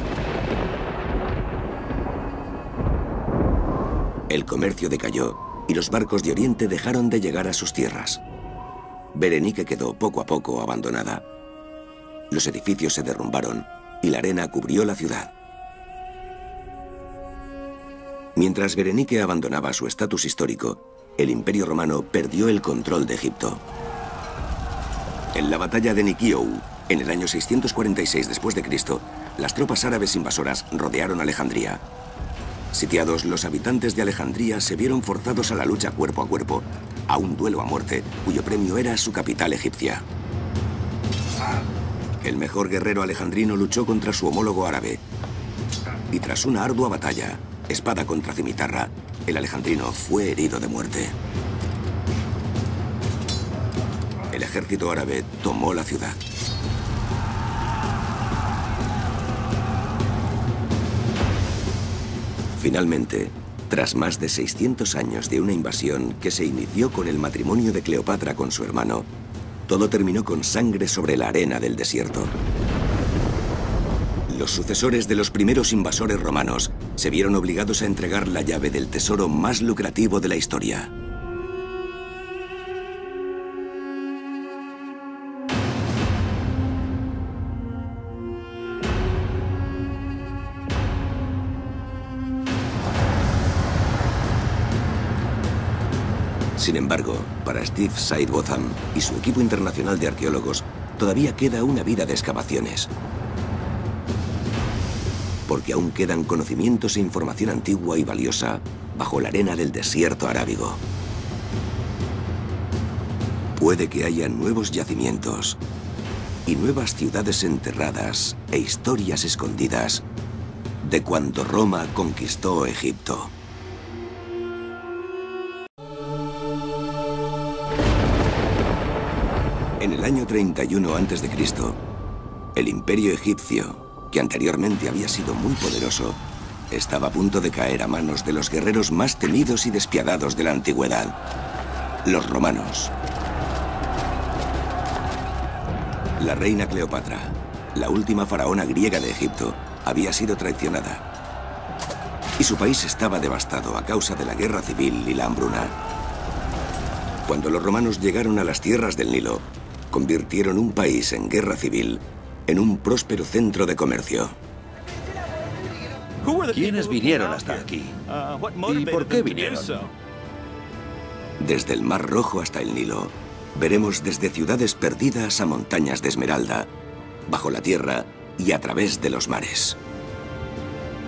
El comercio decayó y los barcos de Oriente dejaron de llegar a sus tierras. Berenike quedó poco a poco abandonada. Los edificios se derrumbaron y la arena cubrió la ciudad. Mientras Berenike abandonaba su estatus histórico, el Imperio Romano perdió el control de Egipto. En la batalla de Nikiou, en el año 646 después de Cristo, las tropas árabes invasoras rodearon Alejandría. Sitiados, los habitantes de Alejandría se vieron forzados a la lucha cuerpo a cuerpo, a un duelo a muerte, cuyo premio era su capital egipcia. El mejor guerrero alejandrino luchó contra su homólogo árabe. Y tras una ardua batalla, espada contra cimitarra, el alejandrino fue herido de muerte. El ejército árabe tomó la ciudad. Finalmente, tras más de 600 años de una invasión que se inició con el matrimonio de Cleopatra con su hermano, todo terminó con sangre sobre la arena del desierto. Los sucesores de los primeros invasores romanos se vieron obligados a entregar la llave del tesoro más lucrativo de la historia. Sin embargo, para Steve Sidebotham y su equipo internacional de arqueólogos, todavía queda una vida de excavaciones. Porque aún quedan conocimientos e información antigua y valiosa bajo la arena del desierto arábigo. Puede que haya nuevos yacimientos y nuevas ciudades enterradas e historias escondidas de cuando Roma conquistó Egipto. En el año 31 a.C., el imperio egipcio, que anteriormente había sido muy poderoso, estaba a punto de caer a manos de los guerreros más temidos y despiadados de la antigüedad, los romanos. La reina Cleopatra, la última faraona griega de Egipto, había sido traicionada. Y su país estaba devastado a causa de la guerra civil y la hambruna. Cuando los romanos llegaron a las tierras del Nilo, convirtieron un país en guerra civil en un próspero centro de comercio. ¿Quiénes vinieron hasta aquí? ¿Y por qué vinieron? Desde el Mar Rojo hasta el Nilo, veremos desde ciudades perdidas a montañas de esmeralda, bajo la tierra y a través de los mares.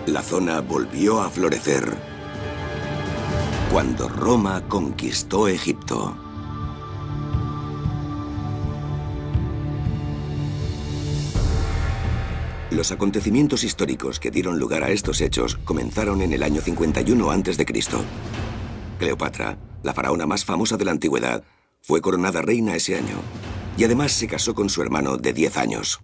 La zona volvió a florecer cuando Roma conquistó Egipto. Los acontecimientos históricos que dieron lugar a estos hechos comenzaron en el año 51 a.C. Cleopatra, la faraona más famosa de la antigüedad, fue coronada reina ese año y además se casó con su hermano de 10 años.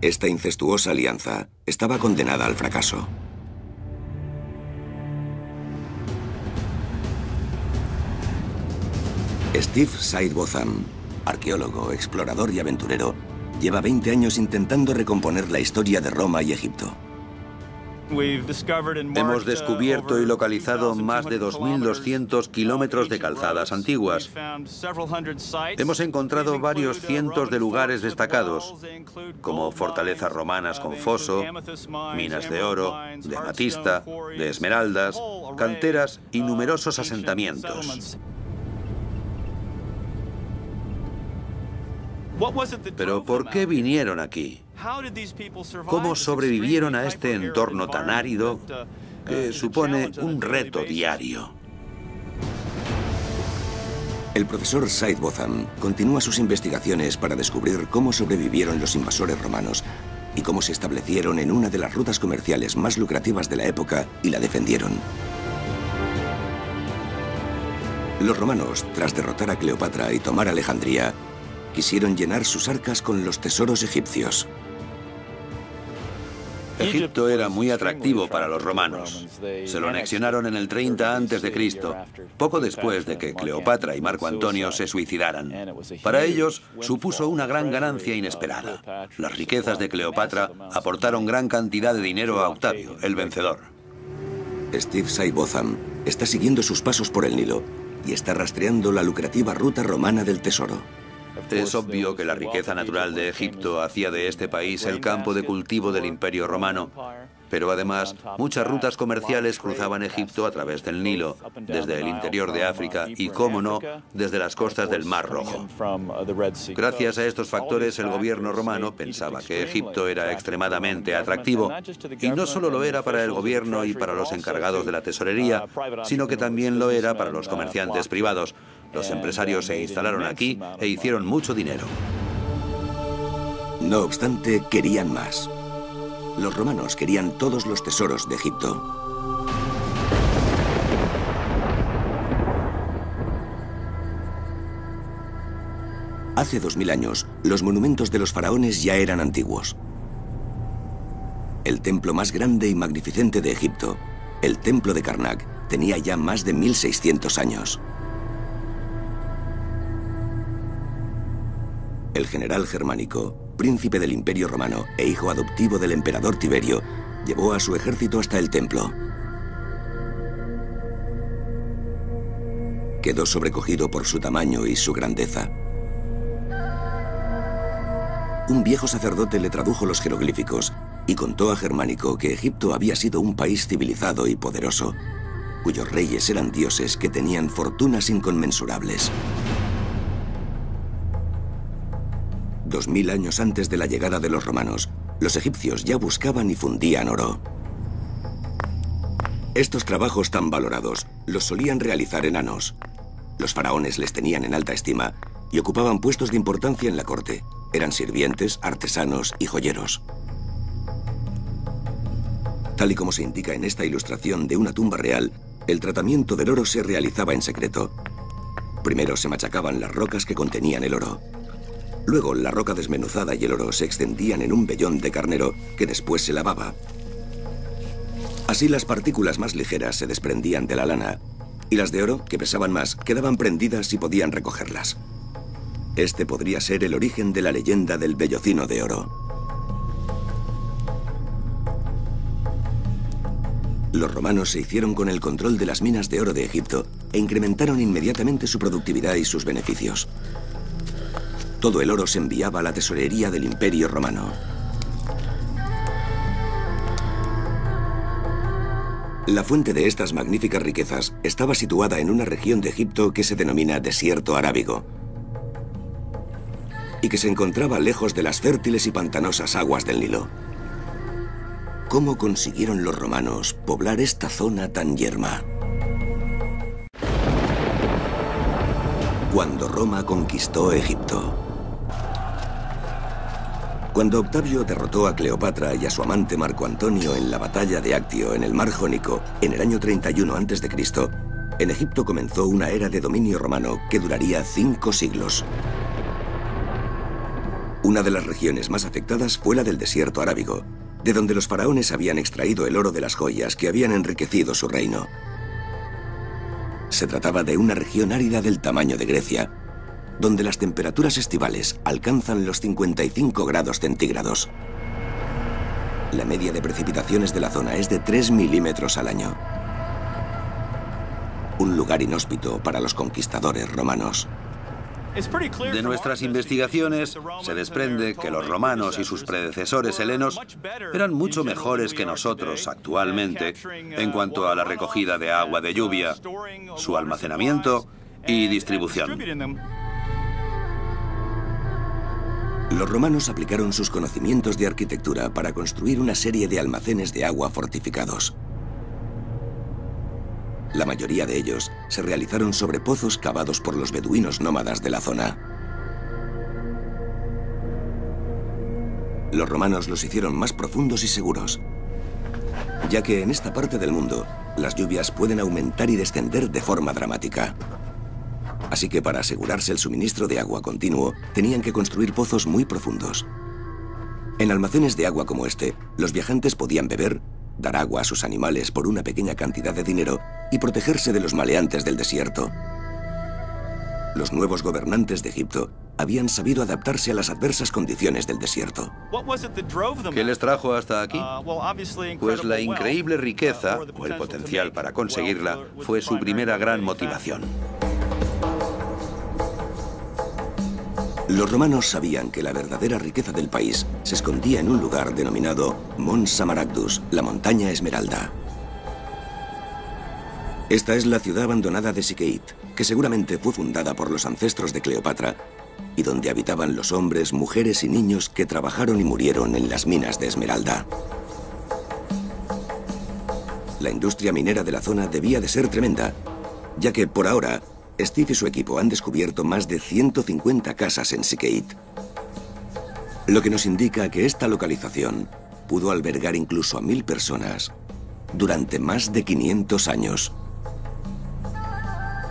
Esta incestuosa alianza estaba condenada al fracaso. Steve Sidebotham, arqueólogo, explorador y aventurero, lleva 20 años intentando recomponer la historia de Roma y Egipto. Hemos descubierto y localizado más de 2.200 kilómetros de calzadas antiguas. Hemos encontrado varios cientos de lugares destacados, como fortalezas romanas con foso, minas de oro, de amatista, de esmeraldas, canteras y numerosos asentamientos. Pero ¿por qué vinieron aquí? ¿Cómo sobrevivieron a este entorno tan árido que supone un reto diario? El profesor Sidebotham continúa sus investigaciones para descubrir cómo sobrevivieron los invasores romanos y cómo se establecieron en una de las rutas comerciales más lucrativas de la época y la defendieron. Los romanos, tras derrotar a Cleopatra y tomar Alejandría, quisieron llenar sus arcas con los tesoros egipcios. Egipto era muy atractivo para los romanos. Se lo anexionaron en el 30 a.C., poco después de que Cleopatra y Marco Antonio se suicidaran. Para ellos supuso una gran ganancia inesperada. Las riquezas de Cleopatra aportaron gran cantidad de dinero a Octavio, el vencedor. Steve Sidebotham está siguiendo sus pasos por el Nilo y está rastreando la lucrativa ruta romana del tesoro. Es obvio que la riqueza natural de Egipto hacía de este país el campo de cultivo del Imperio Romano, pero además muchas rutas comerciales cruzaban Egipto a través del Nilo, desde el interior de África y, cómo no, desde las costas del Mar Rojo. Gracias a estos factores, el gobierno romano pensaba que Egipto era extremadamente atractivo, y no solo lo era para el gobierno y para los encargados de la tesorería, sino que también lo era para los comerciantes privados. Los empresarios se instalaron aquí e hicieron mucho dinero. No obstante, querían más. Los romanos querían todos los tesoros de Egipto. Hace 2000 años, los monumentos de los faraones ya eran antiguos. El templo más grande y magnificente de Egipto, el templo de Karnak, tenía ya más de 1600 años. El general germánico, príncipe del Imperio Romano e hijo adoptivo del emperador Tiberio, llevó a su ejército hasta el templo. Quedó sobrecogido por su tamaño y su grandeza. Un viejo sacerdote le tradujo los jeroglíficos y contó a Germánico que Egipto había sido un país civilizado y poderoso, cuyos reyes eran dioses que tenían fortunas inconmensurables. 2000 años antes de la llegada de los romanos, los egipcios ya buscaban y fundían oro. Estos trabajos tan valorados los solían realizar enanos. Los faraones les tenían en alta estima y ocupaban puestos de importancia en la corte. Eran sirvientes, artesanos y joyeros. Tal y como se indica en esta ilustración de una tumba real, el tratamiento del oro se realizaba en secreto. Primero se machacaban las rocas que contenían el oro. Luego, la roca desmenuzada y el oro se extendían en un vellón de carnero que después se lavaba. Así las partículas más ligeras se desprendían de la lana y las de oro, que pesaban más, quedaban prendidas y podían recogerlas. Este podría ser el origen de la leyenda del vellocino de oro. Los romanos se hicieron con el control de las minas de oro de Egipto e incrementaron inmediatamente su productividad y sus beneficios. Todo el oro se enviaba a la tesorería del Imperio Romano. La fuente de estas magníficas riquezas estaba situada en una región de Egipto que se denomina Desierto Arábigo y que se encontraba lejos de las fértiles y pantanosas aguas del Nilo. ¿Cómo consiguieron los romanos poblar esta zona tan yerma? Cuando Roma conquistó Egipto. Cuando Octavio derrotó a Cleopatra y a su amante Marco Antonio en la batalla de Actio en el mar Jónico en el año 31 a.C., en Egipto comenzó una era de dominio romano que duraría 5 siglos. Una de las regiones más afectadas fue la del desierto arábigo, de donde los faraones habían extraído el oro de las joyas que habían enriquecido su reino. Se trataba de una región árida del tamaño de Grecia, donde las temperaturas estivales alcanzan los 55 grados centígrados. La media de precipitaciones de la zona es de 3 milímetros al año. Un lugar inhóspito para los conquistadores romanos. De nuestras investigaciones se desprende que los romanos y sus predecesores helenos eran mucho mejores que nosotros actualmente en cuanto a la recogida de agua de lluvia, su almacenamiento y distribución. Los romanos aplicaron sus conocimientos de arquitectura para construir una serie de almacenes de agua fortificados. La mayoría de ellos se realizaron sobre pozos cavados por los beduinos nómadas de la zona. Los romanos los hicieron más profundos y seguros, ya que en esta parte del mundo las lluvias pueden aumentar y descender de forma dramática. Así que para asegurarse el suministro de agua continuo, tenían que construir pozos muy profundos. En almacenes de agua como este, los viajantes podían beber, dar agua a sus animales por una pequeña cantidad de dinero y protegerse de los maleantes del desierto. Los nuevos gobernantes de Egipto habían sabido adaptarse a las adversas condiciones del desierto. ¿Qué les trajo hasta aquí? Pues la increíble riqueza, o el potencial para conseguirla, fue su primera gran motivación. Los romanos sabían que la verdadera riqueza del país se escondía en un lugar denominado Mons Samaragdus, la montaña Esmeralda. Esta es la ciudad abandonada de Sikeit, que seguramente fue fundada por los ancestros de Cleopatra y donde habitaban los hombres, mujeres y niños que trabajaron y murieron en las minas de esmeralda. La industria minera de la zona debía de ser tremenda, ya que por ahora Steve y su equipo han descubierto más de 150 casas en Sikeit, lo que nos indica que esta localización pudo albergar incluso a 1000 personas durante más de 500 años.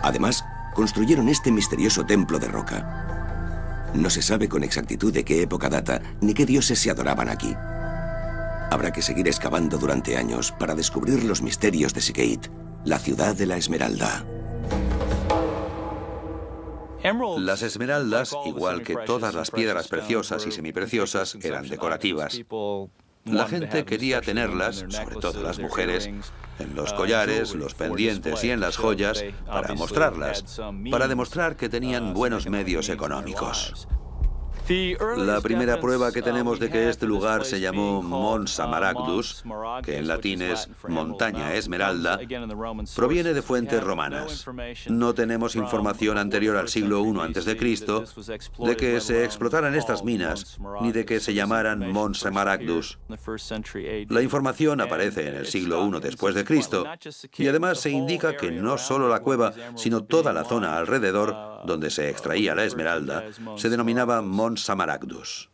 Además, construyeron este misterioso templo de roca. No se sabe con exactitud de qué época data ni qué dioses se adoraban aquí. Habrá que seguir excavando durante años para descubrir los misterios de Sikeit, la ciudad de la esmeralda. Las esmeraldas, igual que todas las piedras preciosas y semipreciosas, eran decorativas. La gente quería tenerlas, sobre todo las mujeres, en los collares, los pendientes y en las joyas, para mostrarlas, para demostrar que tenían buenos medios económicos. La primera prueba que tenemos de que este lugar se llamó Mons Samaragdus, que en latín es montaña esmeralda, proviene de fuentes romanas. No tenemos información anterior al siglo I a.C. de que se explotaran estas minas, ni de que se llamaran Mons Samaragdus. La información aparece en el siglo I después de Cristo, y además se indica que no solo la cueva, sino toda la zona alrededor, donde se extraía la esmeralda, se denominaba Mons Samaragdus.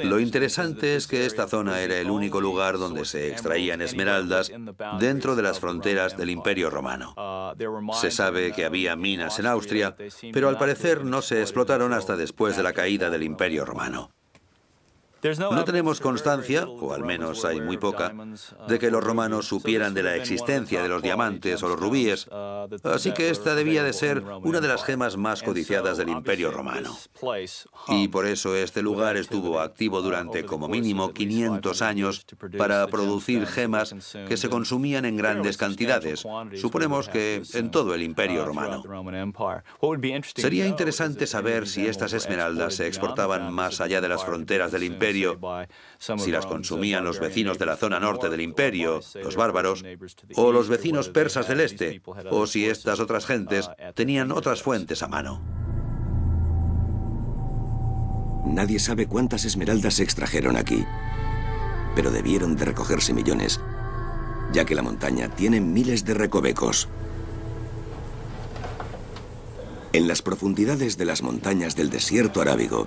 Lo interesante es que esta zona era el único lugar donde se extraían esmeraldas dentro de las fronteras del Imperio Romano. Se sabe que había minas en Austria, pero al parecer no se explotaron hasta después de la caída del Imperio Romano. No tenemos constancia, o al menos hay muy poca, de que los romanos supieran de la existencia de los diamantes o los rubíes, así que esta debía de ser una de las gemas más codiciadas del Imperio Romano. Y por eso este lugar estuvo activo durante como mínimo 500 años para producir gemas que se consumían en grandes cantidades, suponemos que en todo el Imperio Romano. Sería interesante saber si estas esmeraldas se exportaban más allá de las fronteras del Imperio, si las consumían los vecinos de la zona norte del imperio, los bárbaros, o los vecinos persas del este, o si estas otras gentes tenían otras fuentes a mano. Nadie sabe cuántas esmeraldas se extrajeron aquí, pero debieron de recogerse millones, ya que la montaña tiene miles de recovecos. En las profundidades de las montañas del desierto arábigo,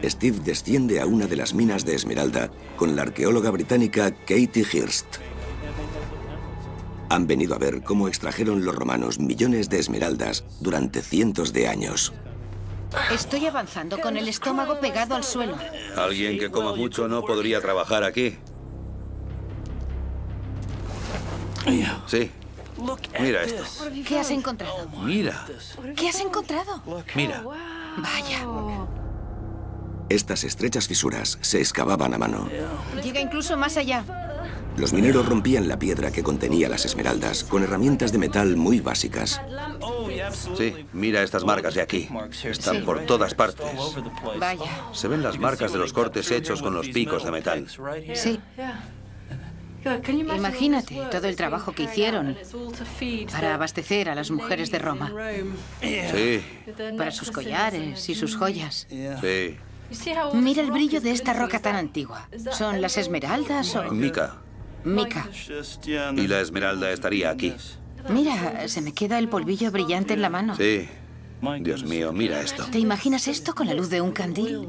Steve desciende a una de las minas de esmeralda con la arqueóloga británica Katie Hirst. Han venido a ver cómo extrajeron los romanos millones de esmeraldas durante cientos de años. Estoy avanzando con el estómago pegado al suelo. Alguien que coma mucho no podría trabajar aquí. Sí. Mira esto. ¿Qué has encontrado? Mira. ¿Qué has encontrado? Mira. Vaya. Estas estrechas fisuras se excavaban a mano. Llega incluso más allá. Los mineros rompían la piedra que contenía las esmeraldas con herramientas de metal muy básicas. Sí, mira estas marcas de aquí. Están por todas partes. Vaya. Se ven las marcas de los cortes hechos con los picos de metal. Sí. Imagínate todo el trabajo que hicieron para abastecer a las mujeres de Roma. Sí, Para sus collares y sus joyas. sí. Mira el brillo de esta roca tan antigua. ¿Son las esmeraldas o...? Mica. Mica. Y la esmeralda estaría aquí. Mira, se me queda el polvillo brillante en la mano. Sí. Dios mío, mira esto. ¿Te imaginas esto con la luz de un candil?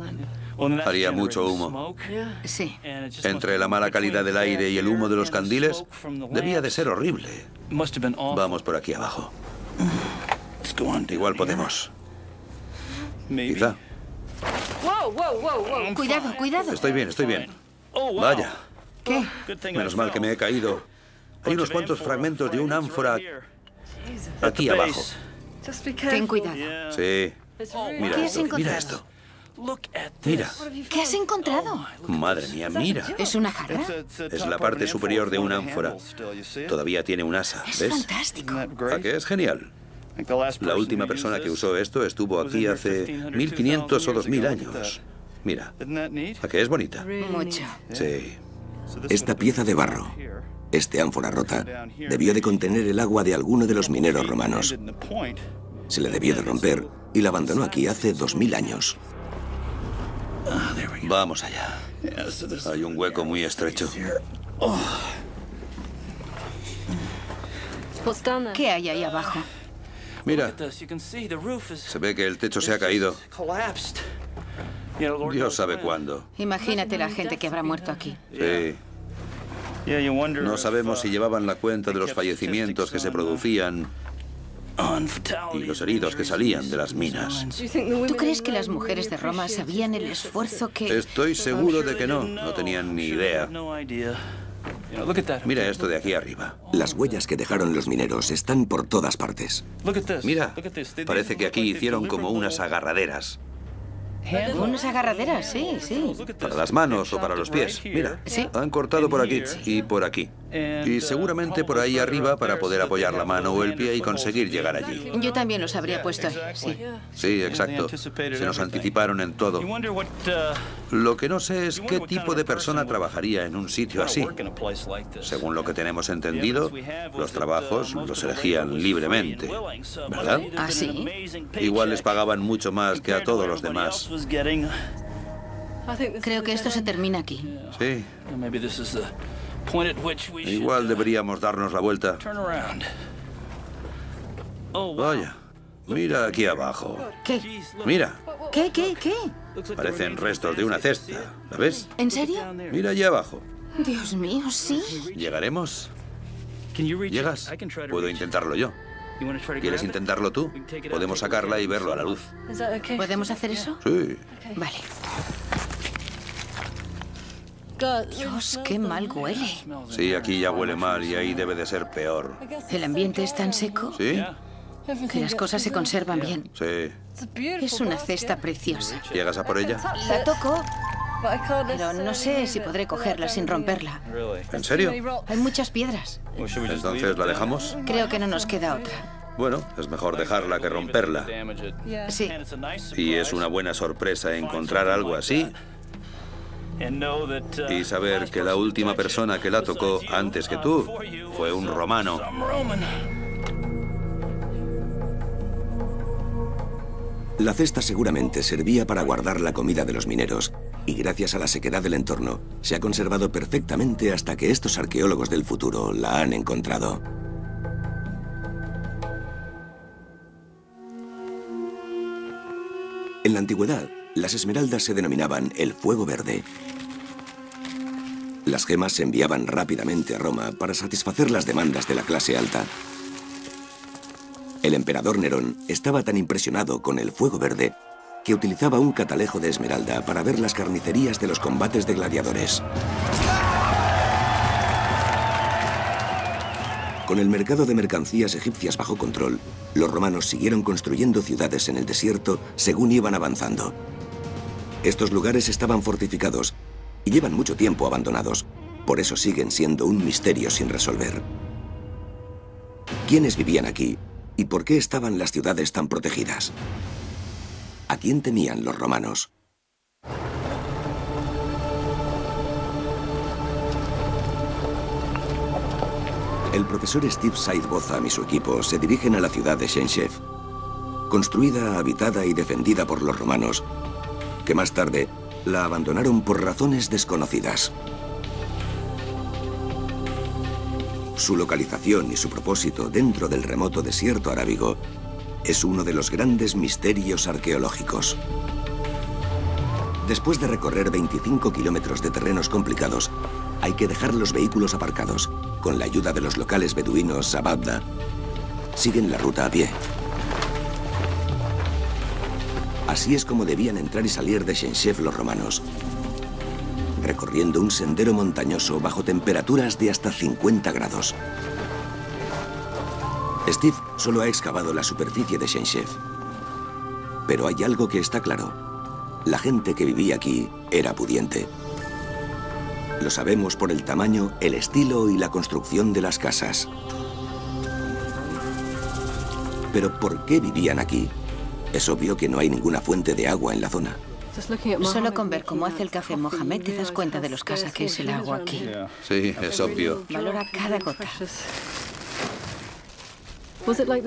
Haría mucho humo. Sí. Entre la mala calidad del aire y el humo de los candiles, debía de ser horrible. Vamos por aquí abajo. Igual podemos. Quizá. Cuidado, cuidado. Estoy bien, estoy bien. Vaya. ¿Qué? Menos mal que me he caído. Hay unos cuantos fragmentos de una ánfora aquí abajo. Ten cuidado. Sí. Mira ¿Qué has esto, encontrado? mira esto. Mira. ¿Qué has encontrado? Madre mía, mira. ¿Es una jarra? Es la parte superior de una ánfora. Todavía tiene un asa, Es ¿ves? fantástico. ¿A qué es genial? La última persona que usó esto estuvo aquí hace 1500 o 2000 años. Mira, ¿a qué es bonita? Mucho. Sí. Esta pieza de barro, este ánfora rota, debió de contener el agua de alguno de los mineros romanos. Se le debió de romper y la abandonó aquí hace 2000 años. Vamos allá. Hay un hueco muy estrecho. ¿Qué hay ahí abajo? Mira, se ve que el techo se ha caído. Dios sabe cuándo. Imagínate la gente que habrá muerto aquí. Sí. No sabemos si llevaban la cuenta de los fallecimientos que se producían y los heridos que salían de las minas. ¿Tú crees que las mujeres de Roma sabían el esfuerzo que...? Estoy seguro de que no. No tenían ni idea. Mira esto de aquí arriba. Las huellas que dejaron los mineros están por todas partes. Mira, parece que aquí hicieron como unas agarraderas. Unas agarraderas, sí, sí. Para las manos o para los pies. Mira, Sí. han cortado por aquí y por aquí. Y seguramente por ahí arriba para poder apoyar la mano o el pie y conseguir llegar allí. Yo también los habría puesto ahí, sí. Sí, exacto. Se nos anticiparon en todo. Lo que no sé es qué tipo de persona trabajaría en un sitio así. Según lo que tenemos entendido, los trabajos los elegían libremente, ¿verdad? ¿Ah, sí? Igual les pagaban mucho más que a todos los demás. Creo que esto se termina aquí. Sí. Igual deberíamos darnos la vuelta. Vaya, mira aquí abajo. ¿Qué? Mira, ¿Qué, qué, qué? parecen restos de una cesta. ¿La ves? ¿En serio? Mira allí abajo. Dios mío, sí. ¿Llegaremos? ¿Llegas? Puedo intentarlo yo. ¿Quieres intentarlo tú? Podemos sacarla y verlo a la luz. ¿Podemos hacer eso? Sí. Vale. Dios, qué mal huele. Sí, aquí ya huele mal y ahí debe de ser peor. El ambiente es tan seco ¿Sí? que las cosas se conservan bien. Sí. Es una cesta preciosa. ¿Llegas a por ella? La toco, pero no sé si podré cogerla sin romperla. ¿En serio? Hay muchas piedras. Entonces, ¿la dejamos? Creo que no nos queda otra. Bueno, es mejor dejarla que romperla. Sí. Y es una buena sorpresa encontrar algo así y saber que la última persona que la tocó antes que tú fue un romano. La cesta seguramente servía para guardar la comida de los mineros y gracias a la sequedad del entorno se ha conservado perfectamente hasta que estos arqueólogos del futuro la han encontrado. En la antigüedad, Las esmeraldas se denominaban el fuego verde. Las gemas se enviaban rápidamente a Roma para satisfacer las demandas de la clase alta. El emperador Nerón estaba tan impresionado con el fuego verde que utilizaba un catalejo de esmeralda para ver las carnicerías de los combates de gladiadores. Con el mercado de mercancías egipcias bajo control, los romanos siguieron construyendo ciudades en el desierto según iban avanzando. Estos lugares estaban fortificados y llevan mucho tiempo abandonados, por eso siguen siendo un misterio sin resolver. ¿Quiénes vivían aquí y por qué estaban las ciudades tan protegidas? ¿A quién temían los romanos? El profesor Steve Said Botham y su equipo se dirigen a la ciudad de Shenshef, construida, habitada y defendida por los romanos, que más tarde la abandonaron por razones desconocidas. Su localización y su propósito dentro del remoto desierto arábigo es uno de los grandes misterios arqueológicos. Después de recorrer 25 kilómetros de terrenos complicados, hay que dejar los vehículos aparcados. Con la ayuda de los locales beduinos Sababda, siguen la ruta a pie. Así es como debían entrar y salir de Shenshef los romanos, recorriendo un sendero montañoso bajo temperaturas de hasta 50 grados. Steve solo ha excavado la superficie de Shenshef, pero hay algo que está claro. La gente que vivía aquí era pudiente. Lo sabemos por el tamaño, el estilo y la construcción de las casas. Pero ¿por qué vivían aquí? Es obvio que no hay ninguna fuente de agua en la zona. Solo con ver cómo hace el café Mohamed te das cuenta de lo escasa que es el agua aquí. Sí, es obvio. Valora cada gota.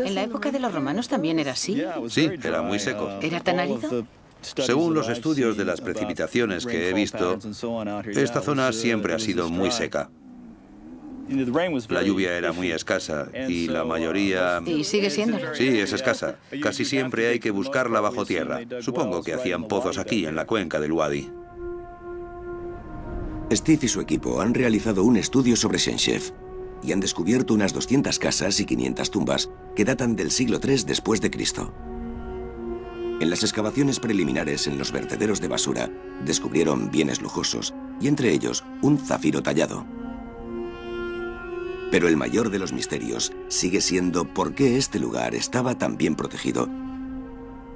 ¿En la época de los romanos también era así? Sí, era muy seco. ¿Era tan árido? Según los estudios de las precipitaciones que he visto, esta zona siempre ha sido muy seca. La lluvia era muy escasa y la mayoría... ¿Y sigue siéndolo? Sí, es escasa. Casi siempre hay que buscarla bajo tierra. Supongo que hacían pozos aquí, en la cuenca del Wadi. Steve y su equipo han realizado un estudio sobre Shenshef y han descubierto unas 200 casas y 500 tumbas que datan del siglo III después de Cristo. En las excavaciones preliminares en los vertederos de basura, descubrieron bienes lujosos y entre ellos un zafiro tallado. Pero el mayor de los misterios sigue siendo por qué este lugar estaba tan bien protegido,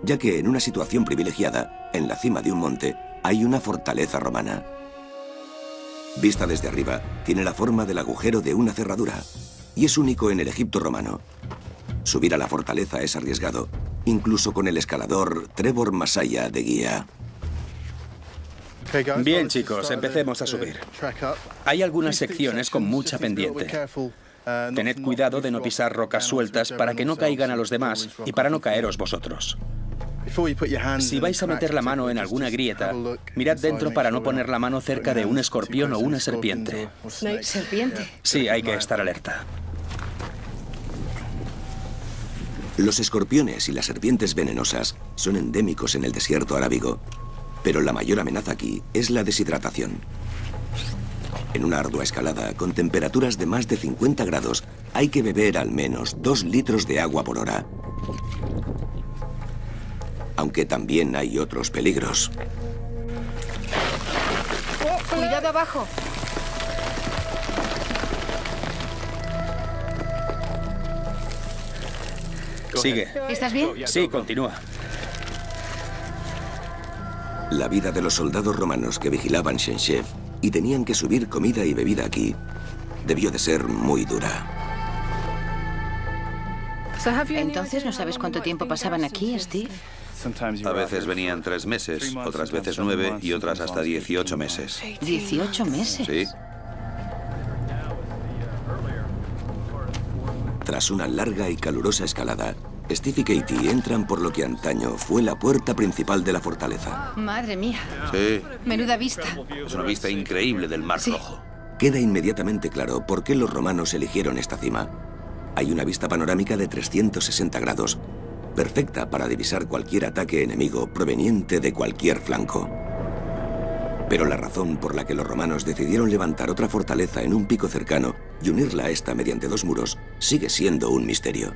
ya que en una situación privilegiada, en la cima de un monte, hay una fortaleza romana. Vista desde arriba, tiene la forma del agujero de una cerradura y es único en el Egipto romano. Subir a la fortaleza es arriesgado, incluso con el escalador Trevor Masaya de guía. Bien, chicos, empecemos a subir. Hay algunas secciones con mucha pendiente. Tened cuidado de no pisar rocas sueltas para que no caigan a los demás y para no caeros vosotros. Si vais a meter la mano en alguna grieta, mirad dentro para no poner la mano cerca de un escorpión o una serpiente. ¿Serpiente? Sí, hay que estar alerta. Los escorpiones y las serpientes venenosas son endémicos en el desierto arábigo, pero la mayor amenaza aquí es la deshidratación. En una ardua escalada, con temperaturas de más de 50 grados, hay que beber al menos 2 litros de agua por hora. Aunque también hay otros peligros. ¡Cuidado abajo! Sigue. ¿Estás bien? Sí, continúa. La vida de los soldados romanos que vigilaban Shenshef y tenían que subir comida y bebida aquí debió de ser muy dura. Entonces, ¿no sabes cuánto tiempo pasaban aquí, Steve? A veces venían 3 meses, otras veces 9 y otras hasta 18 meses. ¿18 meses? Sí. Tras una larga y calurosa escalada, Steve y Katie entran por lo que antaño fue la puerta principal de la fortaleza. Madre mía. Sí. Menuda vista. Es una vista increíble del Mar Rojo. Queda inmediatamente claro por qué los romanos eligieron esta cima. Hay una vista panorámica de 360 grados perfecta para divisar cualquier ataque enemigo proveniente de cualquier flanco. Pero la razón por la que los romanos decidieron levantar otra fortaleza en un pico cercano y unirla a esta mediante 2 muros sigue siendo un misterio.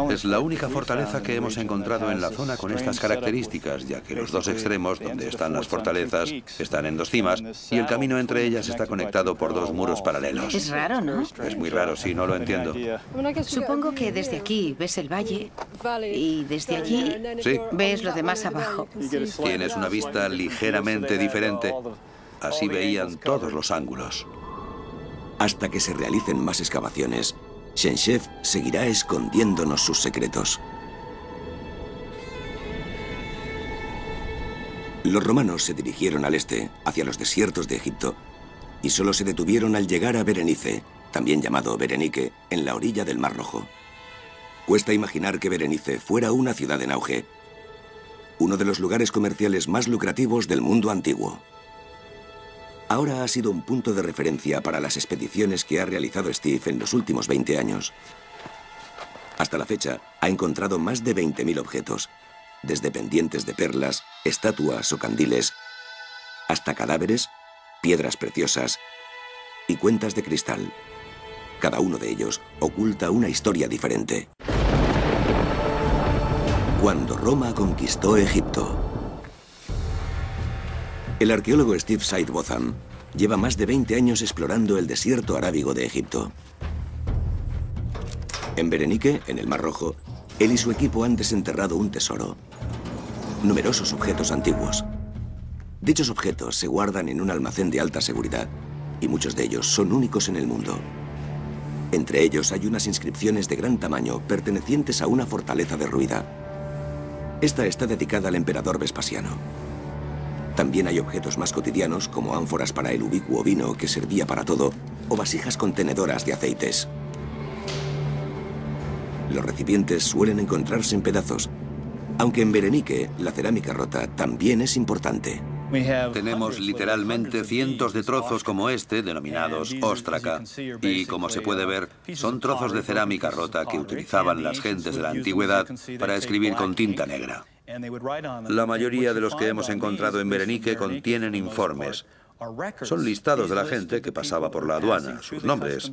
Es la única fortaleza que hemos encontrado en la zona con estas características, ya que los 2 extremos donde están las fortalezas están en 2 cimas y el camino entre ellas está conectado por 2 muros paralelos. Es raro, ¿no? Es muy raro, sí, no lo entiendo. Supongo que desde aquí ves el valle y desde allí Sí. ves lo de más abajo. Tienes una vista ligeramente diferente. Así veían todos los ángulos. Hasta que se realicen más excavaciones, Shenshef seguirá escondiéndonos sus secretos. Los romanos se dirigieron al este, hacia los desiertos de Egipto, y solo se detuvieron al llegar a Berenice, también llamado Berenique, en la orilla del Mar Rojo. Cuesta imaginar que Berenice fuera una ciudad en auge, uno de los lugares comerciales más lucrativos del mundo antiguo. Ahora ha sido un punto de referencia para las expediciones que ha realizado Steve en los últimos 20 años. Hasta la fecha, ha encontrado más de 20.000 objetos, desde pendientes de perlas, estatuas o candiles, hasta cadáveres, piedras preciosas y cuentas de cristal. Cada uno de ellos oculta una historia diferente. Cuando Roma conquistó Egipto. El arqueólogo Steve Sidebotham lleva más de 20 años explorando el desierto arábigo de Egipto. En Berenique, en el Mar Rojo, él y su equipo han desenterrado un tesoro. Numerosos objetos antiguos. Dichos objetos se guardan en un almacén de alta seguridad y muchos de ellos son únicos en el mundo. Entre ellos hay unas inscripciones de gran tamaño pertenecientes a una fortaleza derruida. Esta está dedicada al emperador Vespasiano. También hay objetos más cotidianos, como ánforas para el ubicuo vino que servía para todo, o vasijas contenedoras de aceites. Los recipientes suelen encontrarse en pedazos, aunque en Berenique la cerámica rota también es importante. Tenemos literalmente cientos de trozos como este, denominados óstraca, y como se puede ver, son trozos de cerámica rota que utilizaban las gentes de la antigüedad para escribir con tinta negra. La mayoría de los que hemos encontrado en Berenique contienen informes. Son listados de la gente que pasaba por la aduana, sus nombres.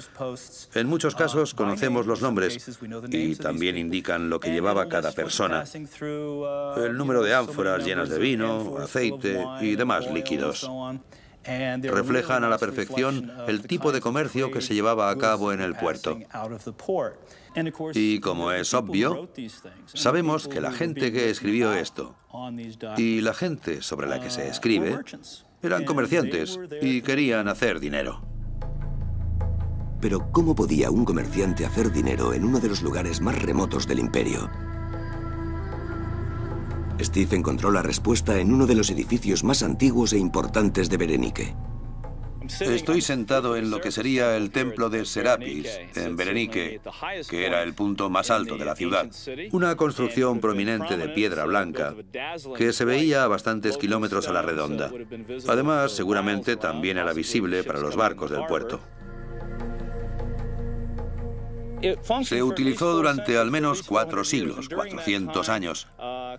En muchos casos conocemos los nombres y también indican lo que llevaba cada persona, el número de ánforas llenas de vino, aceite y demás líquidos. Reflejan a la perfección el tipo de comercio que se llevaba a cabo en el puerto. Y como es obvio, sabemos que la gente que escribió esto y la gente sobre la que se escribe eran comerciantes y querían hacer dinero. Pero ¿cómo podía un comerciante hacer dinero en uno de los lugares más remotos del imperio? Steve encontró la respuesta en uno de los edificios más antiguos e importantes de Berenique. Estoy sentado en lo que sería el templo de Serapis, en Berenique, que era el punto más alto de la ciudad. Una construcción prominente de piedra blanca que se veía a bastantes kilómetros a la redonda. Además, seguramente también era visible para los barcos del puerto. Se utilizó durante al menos 4 siglos, 400 años.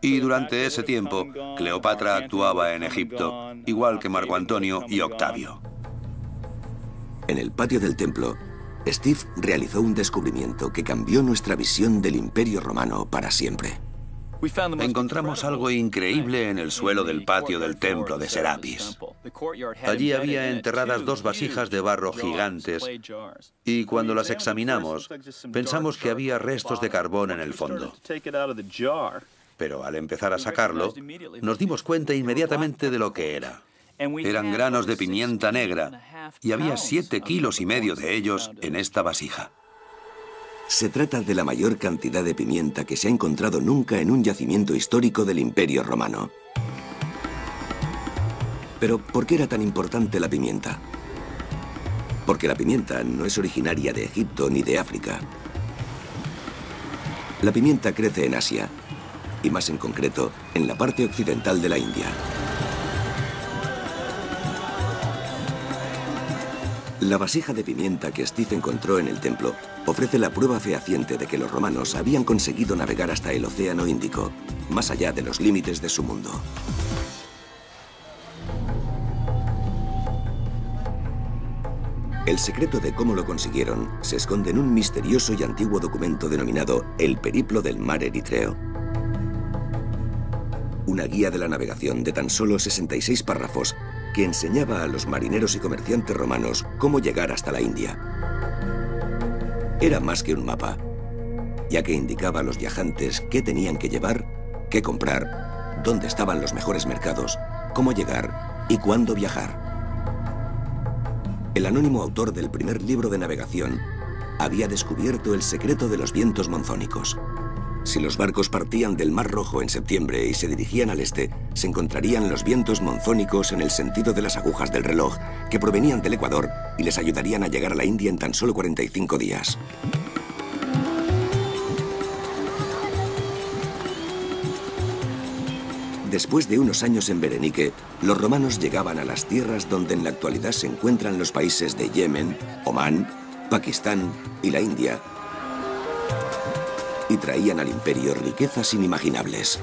Y durante ese tiempo, Cleopatra actuaba en Egipto, igual que Marco Antonio y Octavio. En el patio del templo, Steve realizó un descubrimiento que cambió nuestra visión del Imperio Romano para siempre. Encontramos algo increíble en el suelo del patio del templo de Serapis. Allí había enterradas 2 vasijas de barro gigantes y cuando las examinamos pensamos que había restos de carbón en el fondo. Pero al empezar a sacarlo, nos dimos cuenta inmediatamente de lo que era. Eran granos de pimienta negra y había 7,5 kilos de ellos en esta vasija. Se trata de la mayor cantidad de pimienta que se ha encontrado nunca en un yacimiento histórico del Imperio Romano. Pero, ¿por qué era tan importante la pimienta? Porque la pimienta no es originaria de Egipto ni de África. La pimienta crece en Asia, y más en concreto, en la parte occidental de la India. La vasija de pimienta que Steve encontró en el templo ofrece la prueba fehaciente de que los romanos habían conseguido navegar hasta el Océano Índico, más allá de los límites de su mundo. El secreto de cómo lo consiguieron se esconde en un misterioso y antiguo documento denominado El Periplo del Mar Eritreo. Una guía de la navegación de tan solo 66 párrafos que enseñaba a los marineros y comerciantes romanos cómo llegar hasta la India. Era más que un mapa, ya que indicaba a los viajantes qué tenían que llevar, qué comprar, dónde estaban los mejores mercados, cómo llegar y cuándo viajar. El anónimo autor del primer libro de navegación había descubierto el secreto de los vientos monzónicos. Si los barcos partían del Mar Rojo en septiembre y se dirigían al este, se encontrarían los vientos monzónicos en el sentido de las agujas del reloj, que provenían del Ecuador y les ayudarían a llegar a la India en tan solo 45 días. Después de unos años en Berenice, los romanos llegaban a las tierras donde en la actualidad se encuentran los países de Yemen, Omán, Pakistán y la India, y traían al imperio riquezas inimaginables.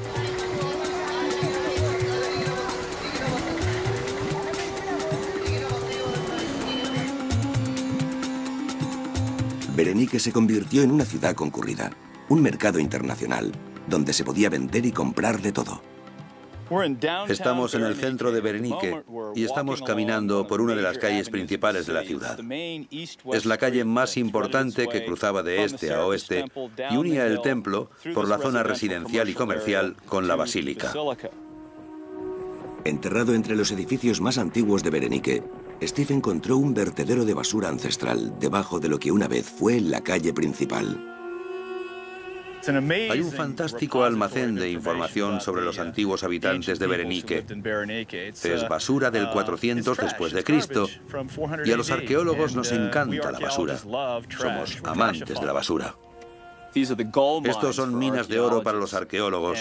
Berenice se convirtió en una ciudad concurrida, un mercado internacional, donde se podía vender y comprar de todo. Estamos en el centro de Berenice y estamos caminando por una de las calles principales de la ciudad. Es la calle más importante que cruzaba de este a oeste y unía el templo por la zona residencial y comercial con la basílica. Enterrado entre los edificios más antiguos de Berenice, Steve encontró un vertedero de basura ancestral debajo de lo que una vez fue la calle principal. Hay un fantástico almacén de información sobre los antiguos habitantes de Berenice. Es basura del 400 después de Cristo, y a los arqueólogos nos encanta la basura. Somos amantes de la basura. Estos son minas de oro para los arqueólogos.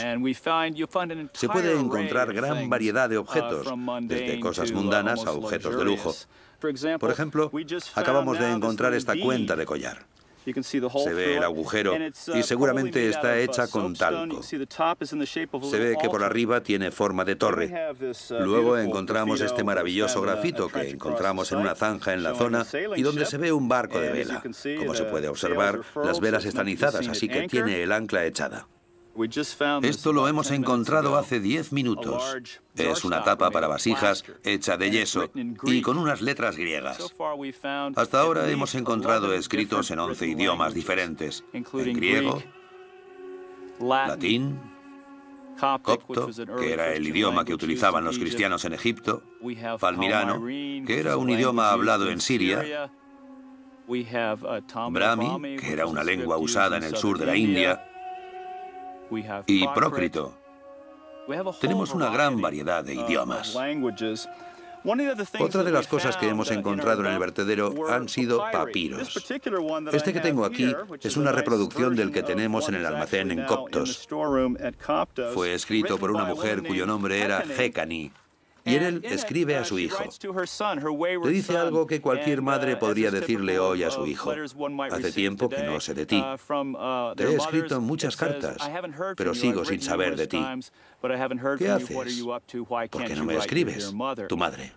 Se puede encontrar gran variedad de objetos, desde cosas mundanas a objetos de lujo. Por ejemplo, acabamos de encontrar esta cuenta de collar. Se ve el agujero y seguramente está hecha con talco. Se ve que por arriba tiene forma de torre. Luego encontramos este maravilloso grafito que encontramos en una zanja en la zona y donde se ve un barco de vela. Como se puede observar, las velas están izadas, así que tiene el ancla echada. Esto lo hemos encontrado hace 10 minutos. Es una tapa para vasijas hecha de yeso y con unas letras griegas. Hasta ahora hemos encontrado escritos en 11 idiomas diferentes. En griego, latín, copto, que era el idioma que utilizaban los cristianos en Egipto, palmirano, que era un idioma hablado en Siria, brahmi, que era una lengua usada en el sur de la India, y prócrito. Tenemos una gran variedad de idiomas. Otra de las cosas que hemos encontrado en el vertedero han sido papiros. Este que tengo aquí es una reproducción del que tenemos en el almacén en Coptos. Fue escrito por una mujer cuyo nombre era Jecani. Y en él escribe a su hijo. Le dice algo que cualquier madre podría decirle hoy a su hijo. Hace tiempo que no sé de ti. Te he escrito muchas cartas, pero sigo sin saber de ti. ¿Qué haces? ¿Por qué no me escribes? Tu madre.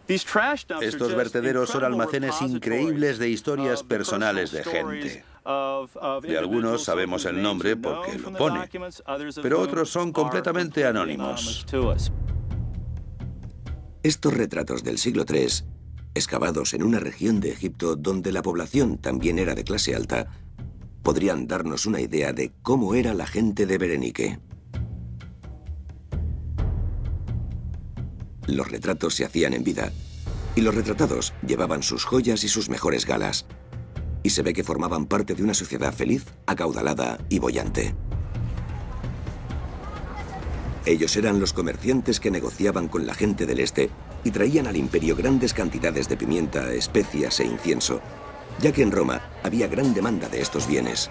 Estos vertederos son almacenes increíbles de historias personales de gente. De algunos sabemos el nombre porque lo pone, pero otros son completamente anónimos. Estos retratos del siglo III, excavados en una región de Egipto donde la población también era de clase alta, podrían darnos una idea de cómo era la gente de Berenice. Los retratos se hacían en vida, y los retratados llevaban sus joyas y sus mejores galas, y se ve que formaban parte de una sociedad feliz, acaudalada y boyante. Ellos eran los comerciantes que negociaban con la gente del este y traían al imperio grandes cantidades de pimienta, especias e incienso, ya que en Roma había gran demanda de estos bienes.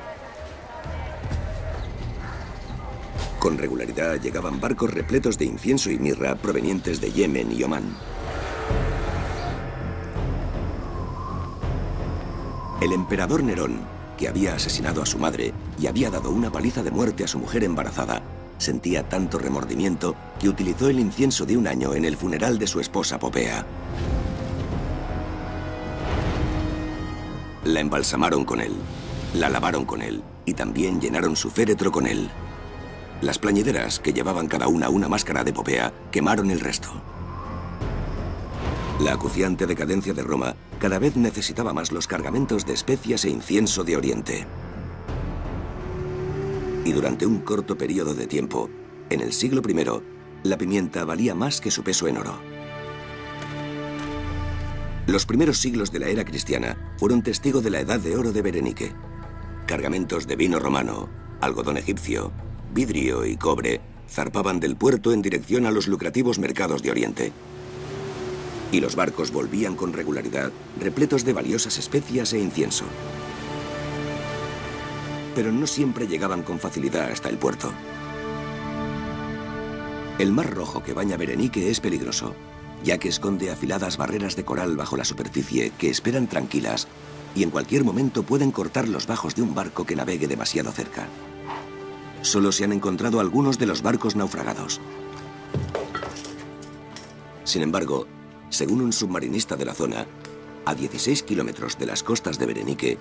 Con regularidad llegaban barcos repletos de incienso y mirra provenientes de Yemen y Omán. El emperador Nerón, que había asesinado a su madre y había dado una paliza de muerte a su mujer embarazada, sentía tanto remordimiento que utilizó el incienso de un año en el funeral de su esposa Popea. La embalsamaron con él, la lavaron con él y también llenaron su féretro con él. Las plañideras, que llevaban cada una máscara de Popea, quemaron el resto. La acuciante decadencia de Roma cada vez necesitaba más los cargamentos de especias e incienso de Oriente. Y durante un corto periodo de tiempo, en el siglo I, la pimienta valía más que su peso en oro. Los primeros siglos de la era cristiana fueron testigo de la edad de oro de Berenice. Cargamentos de vino romano, algodón egipcio, vidrio y cobre zarpaban del puerto en dirección a los lucrativos mercados de Oriente. Y los barcos volvían con regularidad, repletos de valiosas especias e incienso. Pero no siempre llegaban con facilidad hasta el puerto. El Mar Rojo que baña Berenice es peligroso, ya que esconde afiladas barreras de coral bajo la superficie que esperan tranquilas y en cualquier momento pueden cortar los bajos de un barco que navegue demasiado cerca. Solo se han encontrado algunos de los barcos naufragados. Sin embargo, según un submarinista de la zona, a 16 kilómetros de las costas de Berenice,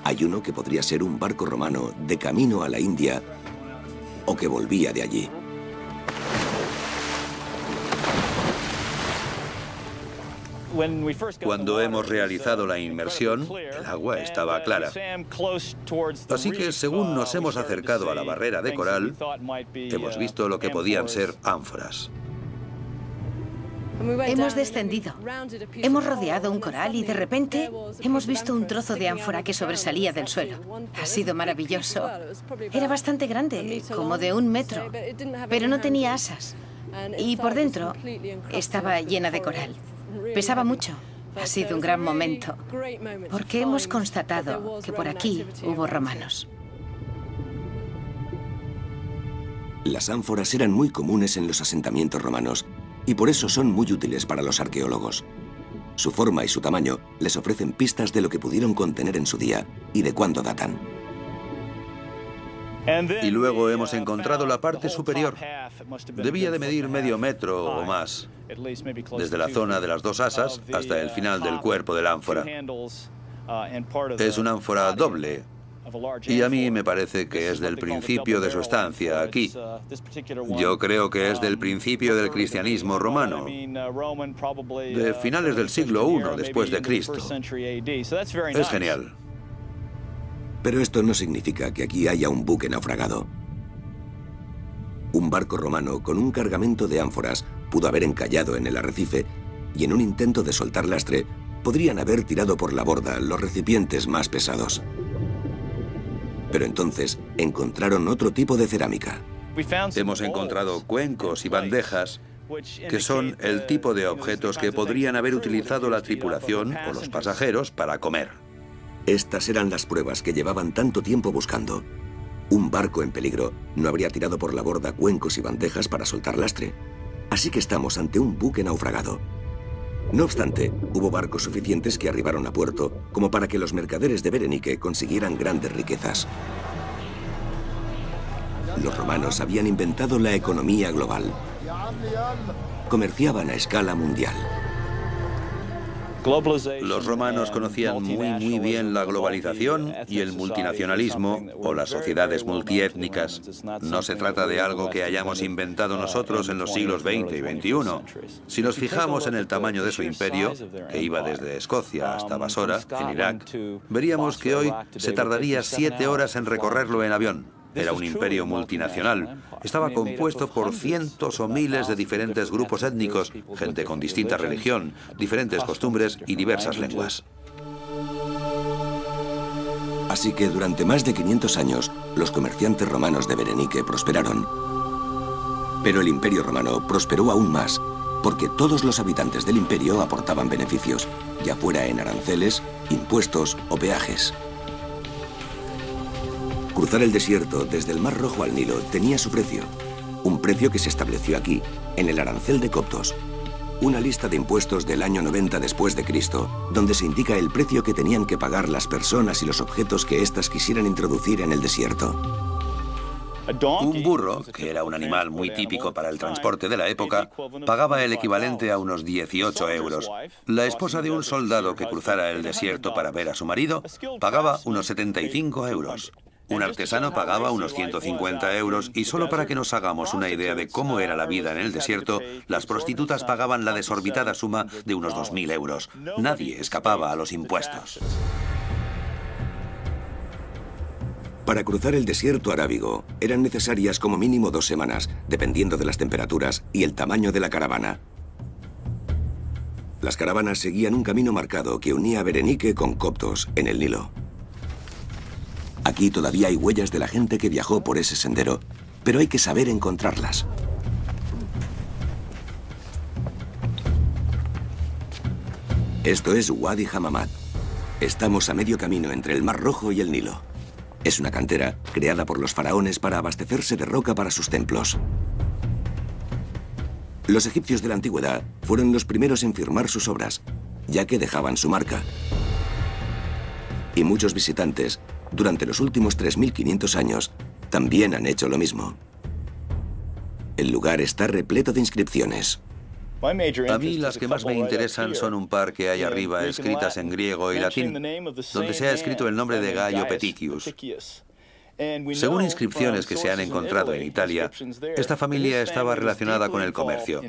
hay uno que podría ser un barco romano de camino a la India o que volvía de allí. Cuando hemos realizado la inmersión, el agua estaba clara. Así que, según nos hemos acercado a la barrera de coral, hemos visto lo que podían ser ánforas. Hemos descendido. Hemos rodeado un coral y de repente hemos visto un trozo de ánfora que sobresalía del suelo. Ha sido maravilloso. Era bastante grande, como de 1 metro, pero no tenía asas. Y por dentro estaba llena de coral. Pesaba mucho. Ha sido un gran momento, porque hemos constatado que por aquí hubo romanos. Las ánforas eran muy comunes en los asentamientos romanos y por eso son muy útiles para los arqueólogos. Su forma y su tamaño les ofrecen pistas de lo que pudieron contener en su día y de cuándo datan. Y luego hemos encontrado la parte superior. Debía de medir medio metro o más, desde la zona de las 2 asas hasta el final del cuerpo de la ánfora. Es una ánfora doble, y a mí me parece que es del principio de su estancia aquí. Yo creo que es del principio del cristianismo romano, de finales del siglo I después de Cristo. Es genial. Pero esto no significa que aquí haya un buque naufragado. Un barco romano con un cargamento de ánforas pudo haber encallado en el arrecife y en un intento de soltar lastre podrían haber tirado por la borda los recipientes más pesados. Pero entonces encontraron otro tipo de cerámica. Hemos encontrado cuencos y bandejas que son el tipo de objetos que podrían haber utilizado la tripulación o los pasajeros para comer. Estas eran las pruebas que llevaban tanto tiempo buscando. Un barco en peligro no habría tirado por la borda cuencos y bandejas para soltar lastre. Así que estamos ante un buque naufragado. No obstante, hubo barcos suficientes que arribaron a puerto como para que los mercaderes de Berenice consiguieran grandes riquezas. Los romanos habían inventado la economía global. Comerciaban a escala mundial. Los romanos conocían muy bien la globalización y el multinacionalismo o las sociedades multiétnicas. No se trata de algo que hayamos inventado nosotros en los siglos XX y XXI. Si nos fijamos en el tamaño de su imperio, que iba desde Escocia hasta Basora, en Irak, veríamos que hoy se tardaría 7 horas en recorrerlo en avión. Era un imperio multinacional. Estaba compuesto por cientos o miles de diferentes grupos étnicos, gente con distinta religión, diferentes costumbres y diversas lenguas. Así que durante más de 500 años, los comerciantes romanos de Berenice prosperaron. Pero el imperio romano prosperó aún más, porque todos los habitantes del imperio aportaban beneficios, ya fuera en aranceles, impuestos o peajes. Cruzar el desierto desde el Mar Rojo al Nilo tenía su precio, un precio que se estableció aquí, en el arancel de Coptos. una lista de impuestos del año 90 después de Cristo, donde se indica el precio que tenían que pagar las personas y los objetos que éstas quisieran introducir en el desierto. Un burro, que era un animal muy típico para el transporte de la época, pagaba el equivalente a unos 18 euros. La esposa de un soldado que cruzara el desierto para ver a su marido pagaba unos 75 euros. Un artesano pagaba unos 150 euros y solo para que nos hagamos una idea de cómo era la vida en el desierto, las prostitutas pagaban la desorbitada suma de unos 2.000 euros. Nadie escapaba a los impuestos. Para cruzar el desierto arábigo eran necesarias como mínimo 2 semanas, dependiendo de las temperaturas y el tamaño de la caravana. Las caravanas seguían un camino marcado que unía a Berenice con Coptos, en el Nilo. Aquí todavía hay huellas de la gente que viajó por ese sendero, pero hay que saber encontrarlas. Esto es Wadi Hammamat. Estamos a medio camino entre el Mar Rojo y el Nilo. Es una cantera creada por los faraones para abastecerse de roca para sus templos. Los egipcios de la antigüedad fueron los primeros en firmar sus obras, ya que dejaban su marca. Y muchos visitantes, durante los últimos 3.500 años, también han hecho lo mismo. El lugar está repleto de inscripciones. A mí las que más me interesan son un par que hay arriba escritas en griego y latín, donde se ha escrito el nombre de Gaio Peticius. Según inscripciones que se han encontrado en Italia, esta familia estaba relacionada con el comercio.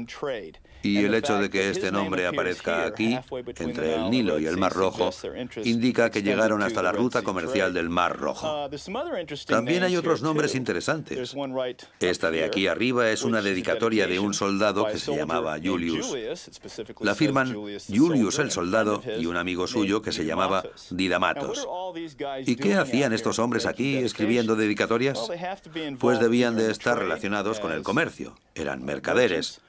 Y el hecho de que este nombre aparezca aquí, entre el Nilo y el Mar Rojo, indica que llegaron hasta la ruta comercial del Mar Rojo. También hay otros nombres interesantes. Esta de aquí arriba es una dedicatoria de un soldado que se llamaba Julius. La firman Julius el soldado y un amigo suyo que se llamaba Didamatos. ¿Y qué hacían estos hombres aquí escribiendo dedicatorias? Pues debían de estar relacionados con el comercio. Eran mercaderes,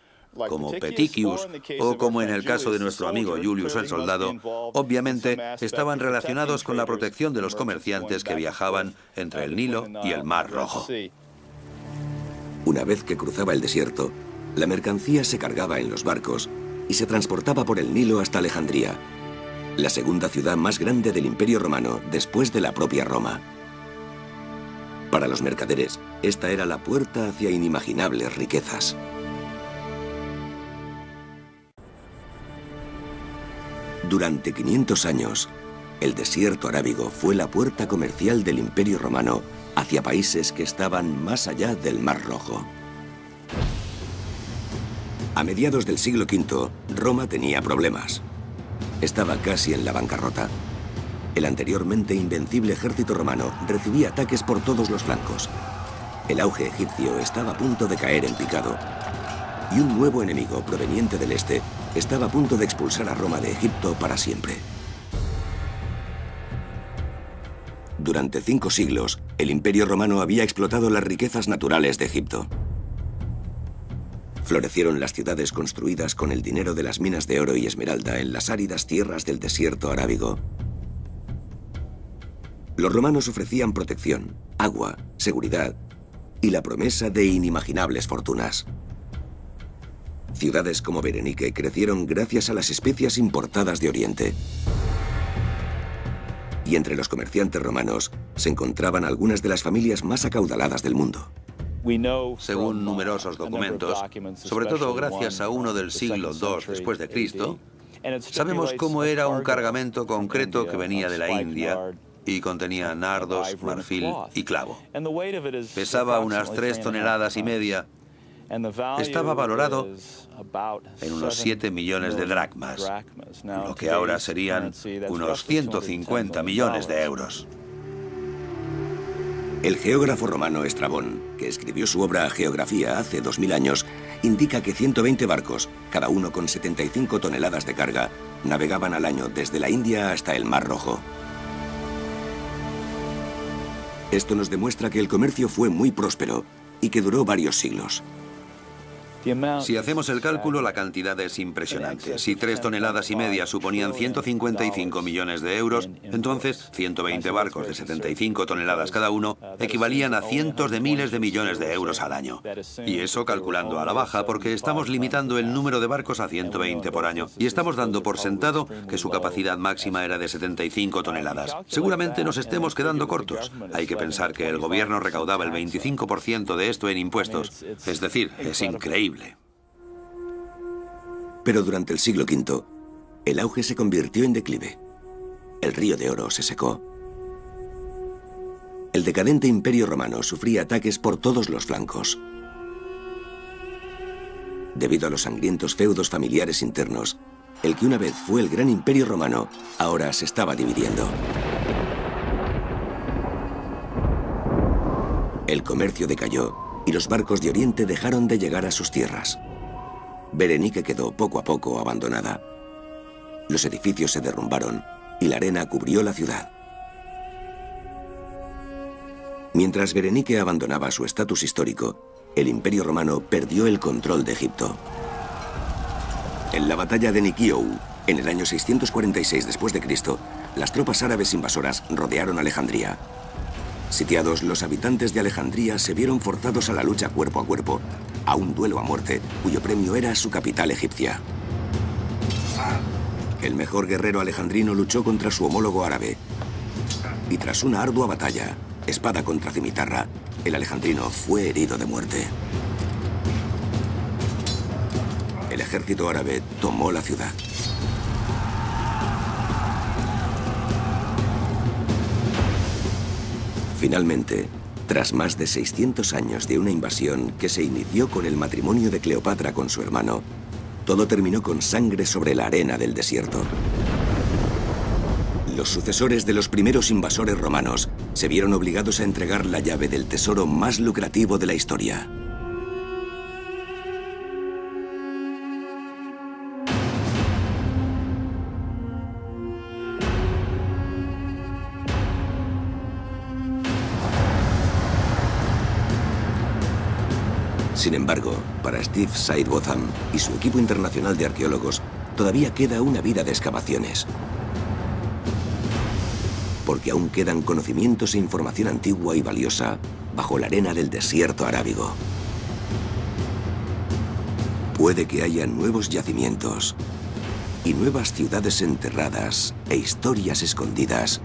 como Peticius o como en el caso de nuestro amigo Julius el soldado. Obviamente estaban relacionados con la protección de los comerciantes que viajaban entre el Nilo y el Mar Rojo. Una vez que cruzaba el desierto, la mercancía se cargaba en los barcos y se transportaba por el Nilo hasta Alejandría, la segunda ciudad más grande del Imperio Romano después de la propia Roma. Para los mercaderes, esta era la puerta hacia inimaginables riquezas. Durante 500 años, el desierto arábigo fue la puerta comercial del Imperio Romano hacia países que estaban más allá del Mar Rojo. A mediados del siglo V, Roma tenía problemas. Estaba casi en la bancarrota. El anteriormente invencible ejército romano recibía ataques por todos los flancos. El auge egipcio estaba a punto de caer en picado. Y un nuevo enemigo proveniente del este estaba a punto de expulsar a Roma de Egipto para siempre. Durante 5 siglos, el Imperio Romano había explotado las riquezas naturales de Egipto. Florecieron las ciudades construidas con el dinero de las minas de oro y esmeralda en las áridas tierras del desierto arábigo. Los romanos ofrecían protección, agua, seguridad y la promesa de inimaginables fortunas. Ciudades como Berenice crecieron gracias a las especias importadas de Oriente. Y entre los comerciantes romanos se encontraban algunas de las familias más acaudaladas del mundo. Según numerosos documentos, sobre todo gracias a uno del siglo II después de Cristo, sabemos cómo era un cargamento concreto que venía de la India y contenía nardos, marfil y clavo. Pesaba unas 3,5 toneladas. Estaba valorado en unos 7 millones de dracmas, lo que ahora serían unos 150 millones de euros. El geógrafo romano Estrabón, que escribió su obra Geografía hace 2000 años, indica que 120 barcos, cada uno con 75 toneladas de carga, navegaban al año desde la India hasta el Mar Rojo. Esto nos demuestra que el comercio fue muy próspero y que duró varios siglos. Si hacemos el cálculo, la cantidad es impresionante. Si 3,5 toneladas suponían 155 millones de euros, entonces 120 barcos de 75 toneladas cada uno equivalían a cientos de miles de millones de euros al año. Y eso calculando a la baja, porque estamos limitando el número de barcos a 120 por año. Y estamos dando por sentado que su capacidad máxima era de 75 toneladas. Seguramente nos estemos quedando cortos. Hay que pensar que el gobierno recaudaba el 25% de esto en impuestos. Es decir, es increíble. Pero durante el siglo V, el auge se convirtió en declive. El río de oro se secó. El decadente Imperio Romano sufría ataques por todos los flancos. Debido a los sangrientos feudos familiares internos, el que una vez fue el gran Imperio Romano, ahora se estaba dividiendo. El comercio decayó y los barcos de Oriente dejaron de llegar a sus tierras. Berenice quedó poco a poco abandonada. Los edificios se derrumbaron y la arena cubrió la ciudad. Mientras Berenice abandonaba su estatus histórico, el Imperio Romano perdió el control de Egipto. En la batalla de Nikiou, en el año 646 después de Cristo, las tropas árabes invasoras rodearon Alejandría. Sitiados, los habitantes de Alejandría se vieron forzados a la lucha cuerpo a cuerpo, a un duelo a muerte, cuyo premio era su capital egipcia. El mejor guerrero alejandrino luchó contra su homólogo árabe. Y tras una ardua batalla, espada contra cimitarra, el alejandrino fue herido de muerte. El ejército árabe tomó la ciudad. Finalmente, tras más de 600 años de una invasión que se inició con el matrimonio de Cleopatra con su hermano, todo terminó con sangre sobre la arena del desierto. Los sucesores de los primeros invasores romanos se vieron obligados a entregar la llave del tesoro más lucrativo de la historia. Sin embargo, para Steve Sidebotham y su equipo internacional de arqueólogos, todavía queda una vida de excavaciones. Porque aún quedan conocimientos e información antigua y valiosa bajo la arena del desierto arábigo. Puede que haya nuevos yacimientos y nuevas ciudades enterradas e historias escondidas